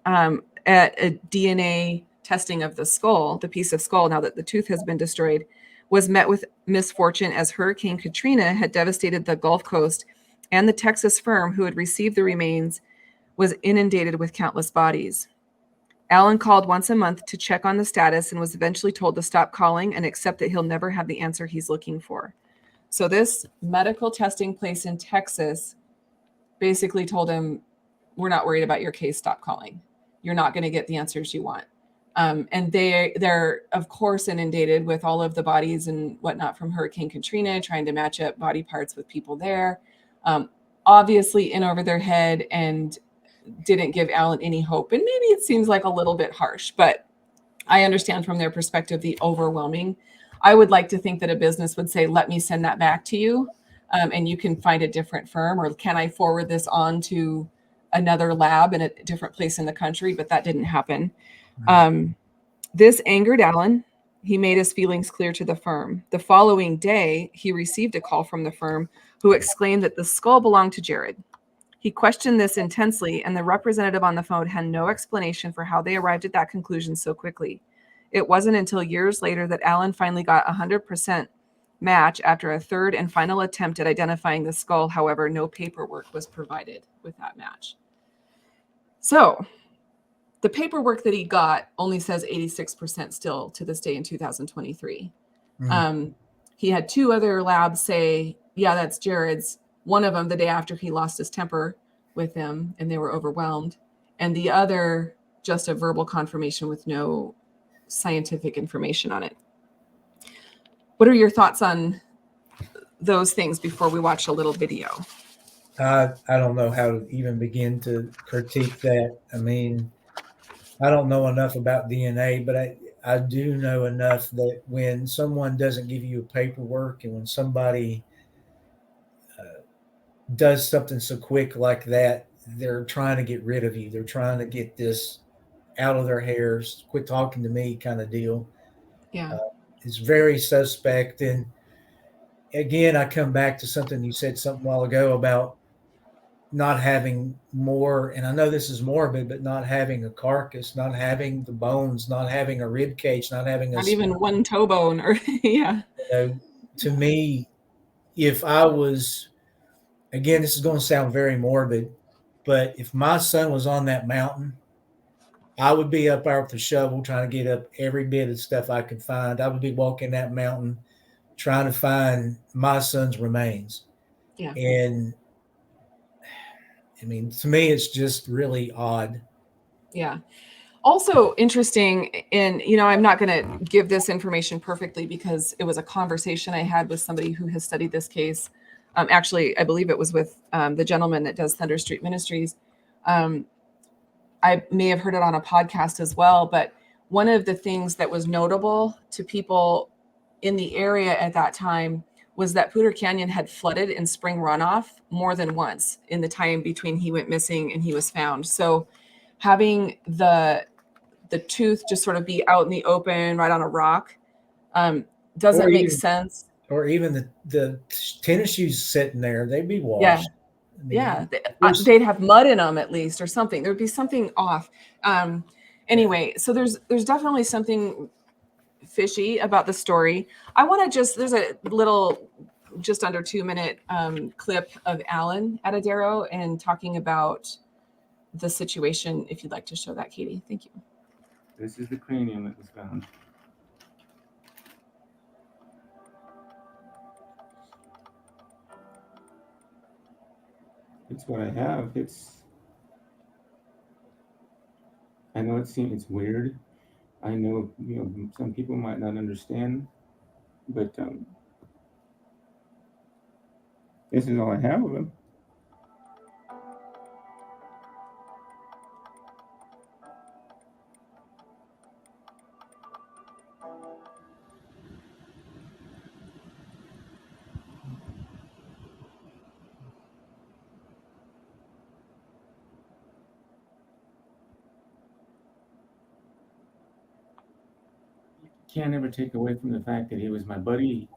at a DNA testing of the skull, the piece of skull, now that the tooth has been destroyed, was met with misfortune as Hurricane Katrina had devastated the Gulf Coast, and the Texas firm who had received the remains was inundated with countless bodies. Alan called once a month to check on the status and was eventually told to stop calling and accept that he'll never have the answer he's looking for. So this medical testing place in Texas basically told him, we're not worried about your case, stop calling. You're not going to get the answers you want. And they're, of course, inundated with all of the bodies and whatnot from Hurricane Katrina, trying to match up body parts with people there. Obviously in over their head, and didn't give Alan any hope. And maybe it seems like a little bit harsh, but I understand from their perspective the overwhelming. I would like to think that a business would say, let me send that back to you, and you can find a different firm, or can I forward this on to another lab in a different place in the country? But that didn't happen. This angered Alan. He made his feelings clear to the firm. The following day, he received a call from the firm who exclaimed that the skull belonged to Jaryd. He questioned this intensely, and the representative on the phone had no explanation for how they arrived at that conclusion so quickly. It wasn't until years later that Alan finally got 100% match after a third and final attempt at identifying the skull. However, no paperwork was provided with that match. So the paperwork that he got only says 86% still to this day in 2023. He had 2 other labs say, yeah, that's Jaryd's. One of them the day after he lost his temper with him and they were overwhelmed. And the other, just a verbal confirmation with no scientific information on it. What are your thoughts on those things before we watch a little video? I don't know how to even begin to critique that. I mean, I don't know enough about DNA, but I do know enough that when someone doesn't give you paperwork, and when somebody does something so quick like that, they're trying to get rid of you. They're trying to get this out of their hairs, quit talking to me kind of deal. Yeah. It's very suspect. And again, I come back to something you said something a while ago about not having more, and I know this is morbid, but not having a carcass, not having the bones, not having a rib cage, not having not even one toe bone, or yeah. You know, to me, if I was, again, this is going to sound very morbid, but if my son was on that mountain, I would be up there with the shovel trying to get up every bit of stuff I could find. I would be walking that mountain trying to find my son's remains. Yeah. And I mean, to me, it's just really odd. Yeah. Also interesting, and I'm not going to give this information perfectly because it was a conversation I had with somebody who has studied this case. Actually, I believe it was with the gentleman that does Thunder Street Ministries. I may have heard it on a podcast as well, but one of the things that was notable to people in the area at that time was that Poudre Canyon had flooded in spring runoff more than once in the time between he went missing and he was found. So having the tooth just sort of be out in the open, right on a rock, doesn't make sense. Or even the tennis shoes sitting there, they'd be washed. Yeah. I mean, they'd have mud in them at least, or something. There'd be something off. Anyway, so there's definitely something fishy about the story. I want to there's a little just under 2-minute clip of Alan Atadero and talking about the situation. If you'd like to show that, Katie. Thank you. This is the cranium that was found. It's what I have. I know it's weird. I know, some people might not understand, but this is all I have of him. Can't ever take away from the fact that he was my buddy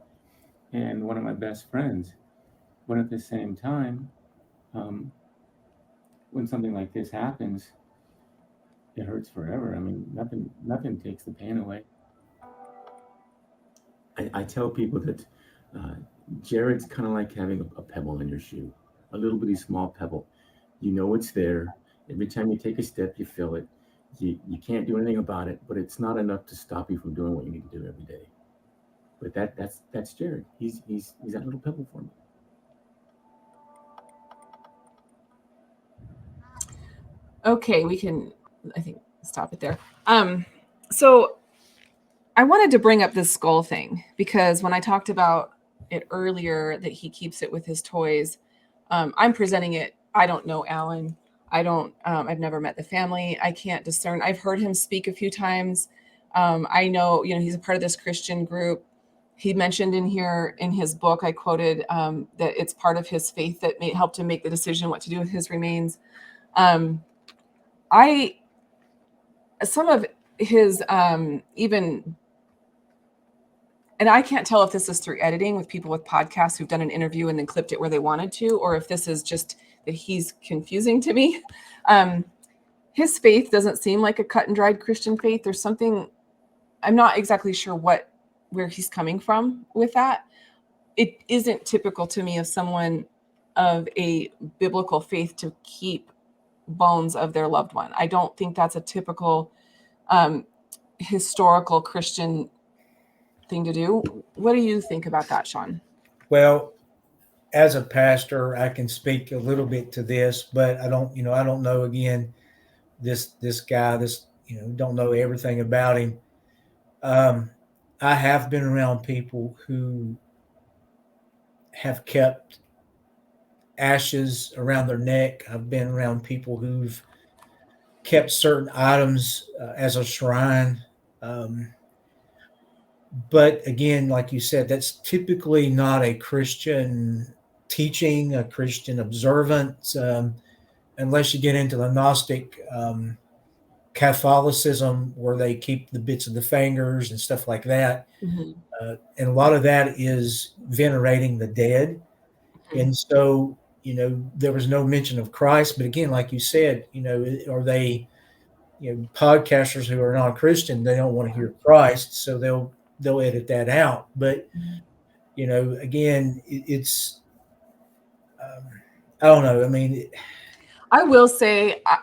and one of my best friends. But at the same time, when something like this happens, it hurts forever. I mean, nothing takes the pain away. I tell people that Jaryd's kind of like having a pebble in your shoe, a little bitty small pebble. You know it's there. Every time you take a step, you feel it. You can't do anything about it, but it's not enough to stop you from doing what you need to do every day. But that's Jaryd. He's that little pebble for me. Okay, we can, I think, stop it there. So I wanted to bring up this skull thing because when I talked about it earlier, that he keeps it with his toys, I'm presenting it. I don't know Alan. I've never met the family. I can't discern. I've heard him speak a few times. I know, he's a part of this Christian group. He mentioned in here in his book, I quoted that it's part of his faith that helped him make the decision what to do with his remains. Some of his even, and I can't tell if this is through editing with people with podcasts who've done an interview and then clipped it where they wanted to, or if this is just that he's confusing to me. His faith doesn't seem like a cut and dried Christian faith. There's something, I'm not exactly sure where he's coming from with that. It isn't typical to me of someone of a biblical faith to keep bones of their loved one. I don't think that's a typical historical Christian thing to do. What do you think about that, Shawn? Well, as a pastor, I can speak a little bit to this, but I don't know, again, this guy, don't know everything about him. I have been around people who have kept ashes around their neck. I've been around people who've kept certain items as a shrine. But again, like you said, that's typically not a Christian teaching, a Christian observance, unless you get into the Gnostic Catholicism, where they keep the bits of the fingers and stuff like that. Mm-hmm. And a lot of that is venerating the dead. Mm-hmm. And so, there was no mention of Christ. But again, like you said, are they, podcasters who are non-Christian, they don't want to hear Christ, so they'll edit that out. But, again, it's, I don't know. I mean, I will say I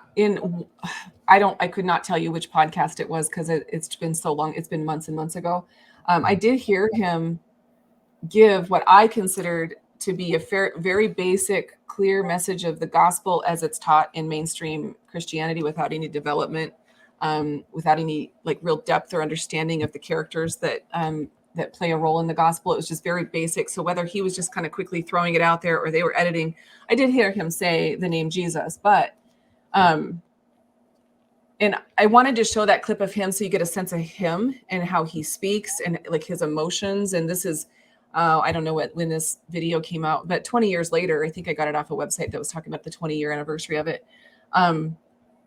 could not tell you which podcast it was because it's been so long. It's been months and months ago. I did hear him give what I considered to be a very basic, clear message of the gospel as it's taught in mainstream Christianity, without any development, without any real depth or understanding of the characters that play a role in the gospel. It was just very basic. So whether he was just kind of quickly throwing it out there or they were editing, I did hear him say the name Jesus, but and I wanted to show that clip of him so you get a sense of him and how he speaks and his emotions. And this is, I don't know when this video came out, but 20 years later, I think I got it off a website that was talking about the 20-year anniversary of it.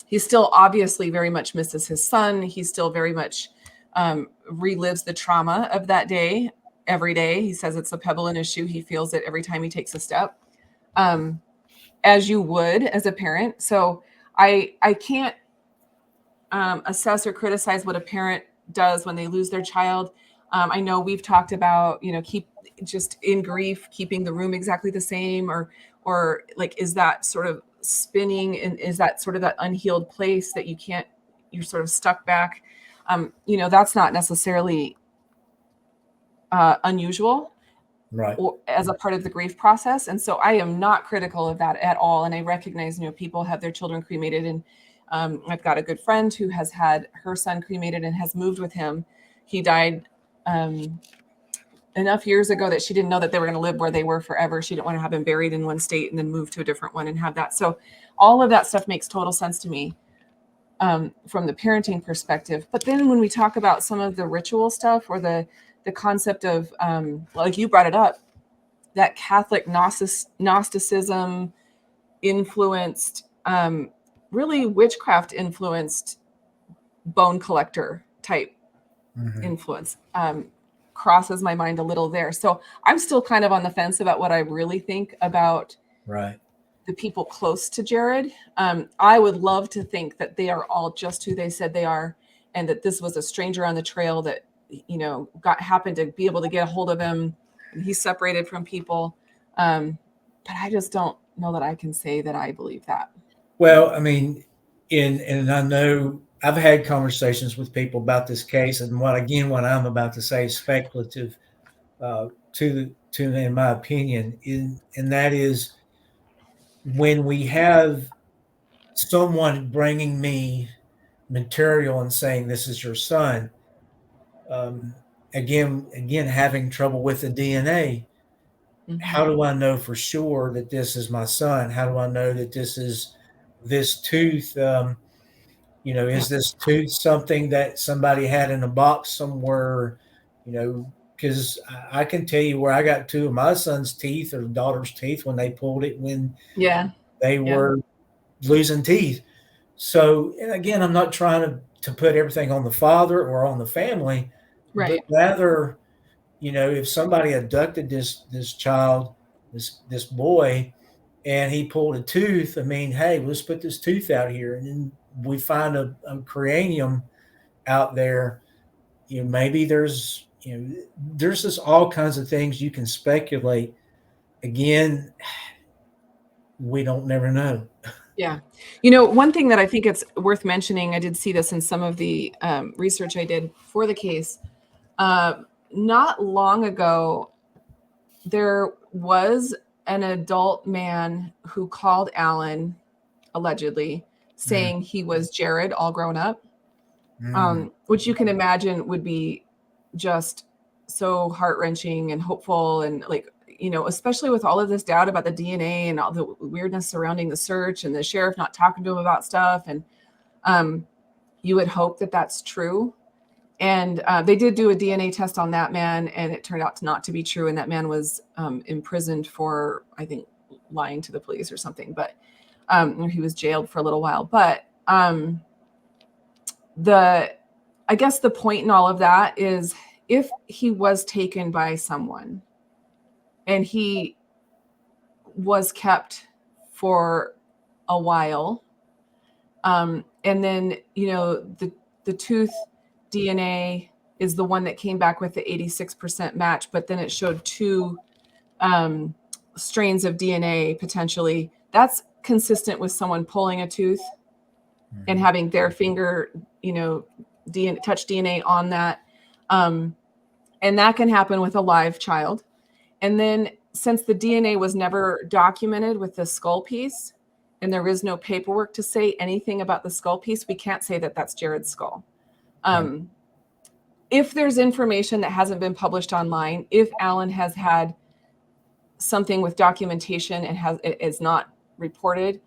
He still obviously very much misses his son. He still very much relives the trauma of that day every day. He says it's a pebble in his shoe. He feels it every time he takes a step, as you would as a parent. So I can't assess or criticize what a parent does when they lose their child. I know we've talked about, keep just in grief, keeping the room exactly the same, or like, is that sort of spinning, and is that sort of that unhealed place that you're sort of stuck back? That's not necessarily unusual, Right. or as a part of the grief process. And so I am not critical of that at all. And I recognize, people have their children cremated, and I've got a good friend who has had her son cremated and has moved with him. He died enough years ago that she didn't know that they were going to live where they were forever. She didn't want to have him buried in one state and then move to a different one and have that. So all of that stuff makes total sense to me from the parenting perspective. But then when we talk about some of the ritual stuff, or the concept of, like you brought it up, that Catholic Gnosticism influenced, really witchcraft influenced bone collector type influence, crosses my mind a little there. So I'm still kind of on the fence about what I really think about Right. the people close to Jaryd. I would love to think that they are all just who they said they are, and that this was a stranger on the trail that, happened to be able to get a hold of him, and he's separated from people. But I just don't know that I can say that I believe that. Well, I mean, and I know I've had conversations with people about this case, and what I'm about to say is speculative, in my opinion, and that is, when we have someone bringing me material and saying this is your son, um, again having trouble with the DNA. How do I know for sure that this is my son? How do I know that this is this tooth? Is this tooth something that somebody had in a box somewhere? Because I can tell you where I got two of my son's teeth or daughter's teeth when they pulled it when they were losing teeth. So, and again, I'm not trying to put everything on the father or on the family, but rather, if somebody abducted this child, this boy, and he pulled a tooth, I mean, hey, let's put this tooth out here, and then we find a cranium out there. Maybe there's just all kinds of things you can speculate. Again, we don't never know. Yeah. One thing that I think it's worth mentioning, I did see this in some of the research I did for the case. Not long ago, there was an adult man who called Alan, allegedly, saying he was Jaryd all grown up, which you can imagine would be just so heart-wrenching and hopeful, and like, especially with all of this doubt about the DNA and all the weirdness surrounding the search and the sheriff not talking to him about stuff. And you would hope that that's true. And they did do a DNA test on that man, and it turned out not to be true. And that man was imprisoned for, I think, lying to the police or something. But he was jailed for a little while. But I guess the point in all of that is, if he was taken by someone and he was kept for a while, and then, the tooth DNA is the one that came back with the 86% match, but then it showed two strains of DNA potentially. That's consistent with someone pulling a tooth and having their finger, touch DNA on that. And that can happen with a live child. And then, since the DNA was never documented with the skull piece, and there is no paperwork to say anything about the skull piece, we can't say that that's Jaryd's skull. If there's information that hasn't been published online, if Alan has had something with documentation and is not reported,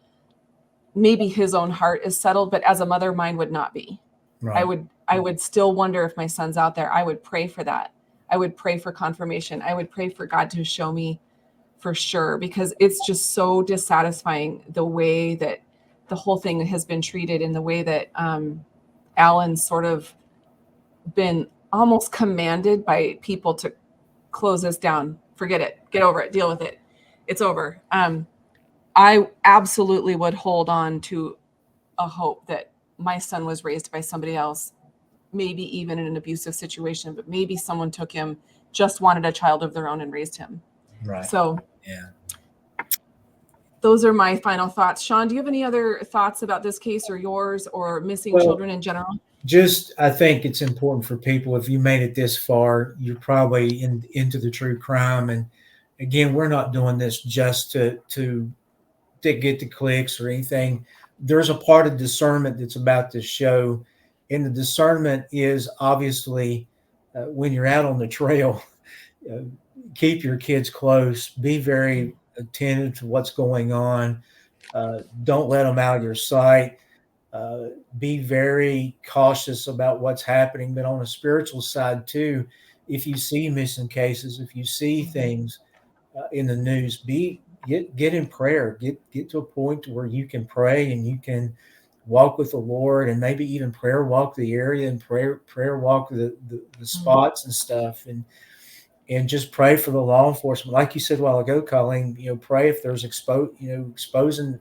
maybe his own heart is settled, but as a mother, mine would not be. Right. I would still wonder if my son's out there. I would pray for that. I would pray for confirmation. I would pray for God to show me for sure, because it's just so dissatisfying the way that the whole thing has been treated, and the way that Alan's sort of been almost commanded by people to close this down. Forget it. Get over it. Deal with it. It's over. I absolutely would hold on to a hope that my son was raised by somebody else, maybe even in an abusive situation, but maybe someone took him, just wanted a child of their own and raised him. Right. So yeah. Those are my final thoughts. Shawn, do you have any other thoughts about this case or yours or missing children in general? Just, I think it's important for people, if you made it this far, you're probably into the true crime. And again, we're not doing this just to get the clicks or anything. There's a part of discernment that's about this show. And the discernment is obviously when you're out on the trail, keep your kids close, be very attentive to what's going on. Don't let them out of your sight. Be very cautious about what's happening. But on a spiritual side too, if you see missing cases, if you see things in the news, get in prayer. Get to a point where you can pray and you can walk with the Lord, and maybe even prayer walk the area and prayer walk the spots and stuff, and just pray for the law enforcement. Like you said a while ago, Colleen, pray if there's exposing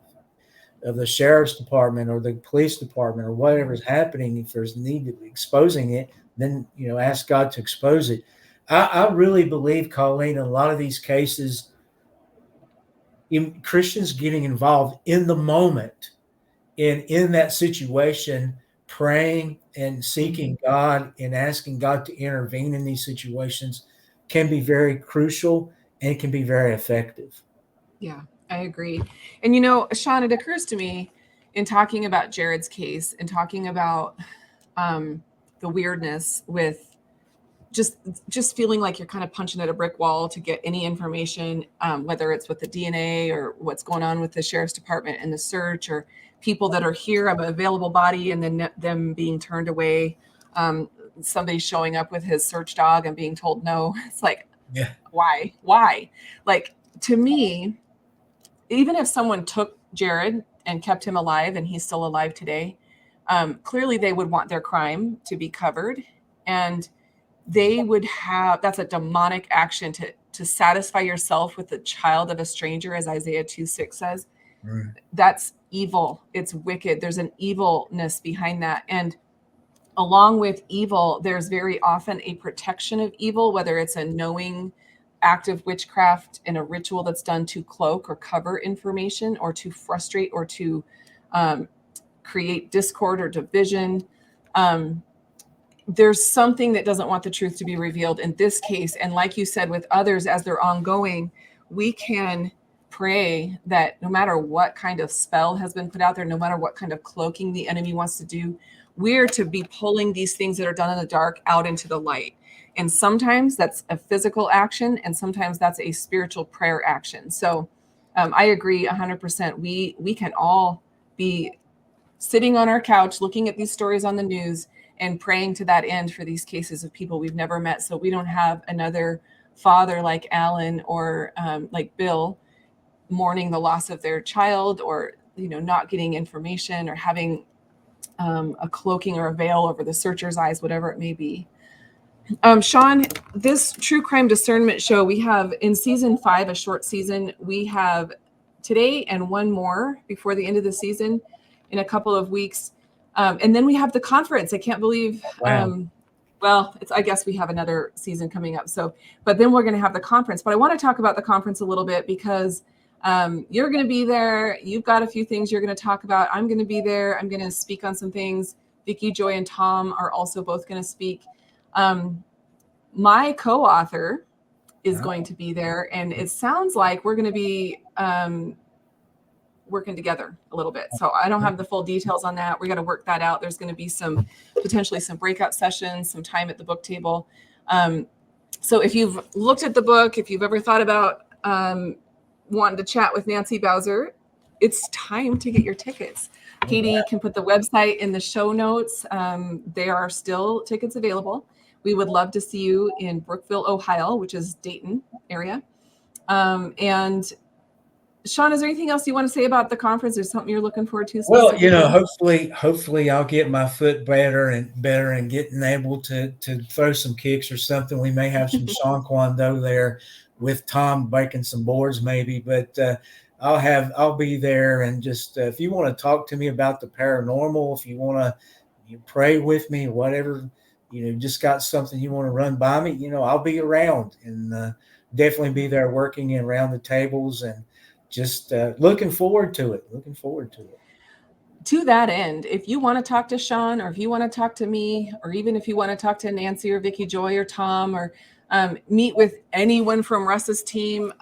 of the sheriff's department or the police department or whatever is happening. If there's need of exposing it, then ask God to expose it. I really believe, Colleen, in a lot of these cases, Christians getting involved in the moment and in that situation, praying and seeking God and asking God to intervene in these situations can be very crucial and can be very effective. Yeah, I agree. And Shawn, it occurs to me in talking about Jaryd's case and talking about the weirdness with just feeling like you're kind of punching at a brick wall to get any information, whether it's with the DNA or what's going on with the sheriff's department and the search, or people that are here, I'm an available body, and then them being turned away. Somebody showing up with his search dog and being told no. It's like, yeah, why? Like, to me, even if someone took Jaryd and kept him alive and he's still alive today, clearly they would want their crime to be covered, and they would have, that's a demonic action to satisfy yourself with the child of a stranger, as Isaiah 2:6 says. right. That's evil. It's wicked. There's an evilness behind that. And along with evil, there's very often a protection of evil, whether it's a knowing act of witchcraft in a ritual that's done to cloak or cover information or to frustrate or to create discord or division. There's something that doesn't want the truth to be revealed in this case. And like you said, with others, as they're ongoing, we can pray that no matter what kind of spell has been put out there, no matter what kind of cloaking the enemy wants to do, we're to be pulling these things that are done in the dark out into the light. And sometimes that's a physical action, and sometimes that's a spiritual prayer action. So I agree 100%. We can all be sitting on our couch looking at these stories on the news and praying to that end for these cases of people we've never met, so we don't have another father like Alan or like Bill mourning the loss of their child, or not getting information, or having a cloaking or a veil over the searcher's eyes, whatever it may be. Shawn, this true crime discernment show, we have in season 5, a short season, we have today and one more before the end of the season in a couple of weeks. And then we have the conference. I can't believe, Wow. I guess we have another season coming up. So, but then we're going to have the conference. But I want to talk about the conference a little bit because you're going to be there. You've got a few things you're going to talk about. I'm going to be there. I'm going to speak on some things. Vicki, Joy, and Tom are also both going to speak. My co-author is going to be there. And it sounds like we're going to be working together a little bit. So I don't have the full details on that. We got to work that out. There's going to be potentially some breakout sessions, some time at the book table. So if you've looked at the book, if you've ever thought about wanting to chat with Nancy Bowser, it's time to get your tickets. Katie can put the website in the show notes. There are still tickets available. We would love to see you in Brookville, Ohio, which is Dayton area. And Shawn, is there anything else you want to say about the conference, or something you're looking forward to? Well, hopefully I'll get my foot better and getting able to throw some kicks or something. We may have some Shawn Kwando there with Tom breaking some boards maybe, but I'll be there. And just if you want to talk to me about the paranormal, if you want to pray with me, whatever just got something you want to run by me, I'll be around and definitely be there working around the tables and just looking forward to it. To that end, if you want to talk to Shawn, or if you want to talk to me, or even if you want to talk to Nancy or Vicky Joy or Tom, or meet with anyone from Russ's team,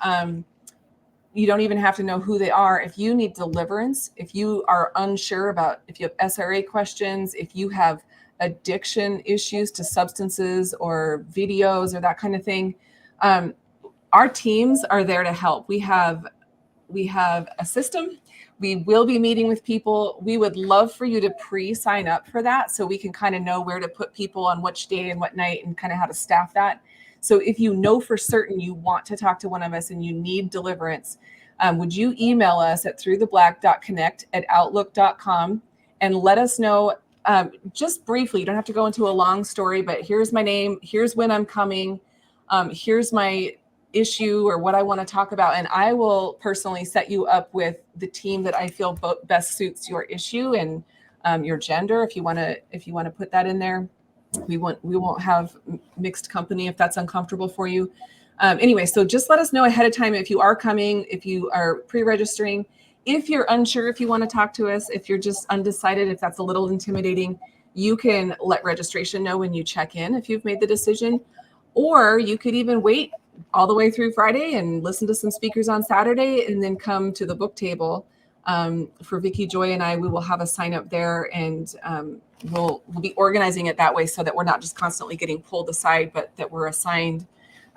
you don't even have to know who they are. If you need deliverance, if you are unsure about, if you have SRA questions, if you have addiction issues to substances or videos or that kind of thing, our teams are there to help. We have a system. We will be meeting with people. We would love for you to pre-sign up for that so we can kind of know where to put people on which day and what night and kind of how to staff that. So if you know for certain you want to talk to one of us and you need deliverance, would you email us at throughtheblack.connect@outlook.com and let us know just briefly. You don't have to go into a long story, but here's my name. Here's when I'm coming. Here's my issue or what I want to talk about. And I will personally set you up with the team that I feel best suits your issue and your gender. If you want to put that in there, we won't have mixed company if that's uncomfortable for you. Anyway, so just let us know ahead of time if you are coming, if you are pre-registering, if you're unsure, if you want to talk to us, if you're just undecided, if that's a little intimidating, you can let registration know when you check in if you've made the decision, or you could even wait all the way through Friday and listen to some speakers on Saturday and then come to the book table. For Vicky Joy and I, we will have a sign up there, and we'll be organizing it that way so that we're not just constantly getting pulled aside, but that we're assigned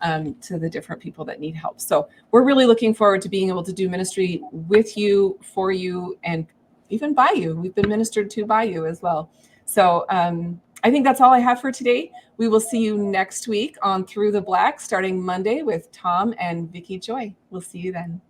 to the different people that need help. So we're really looking forward to being able to do ministry with you, for you, and even by you. We've been ministered to by you as well. So I think that's all I have for today. We will see you next week on Through the Black, starting Monday with Tom and Vicky Joy. We'll see you then.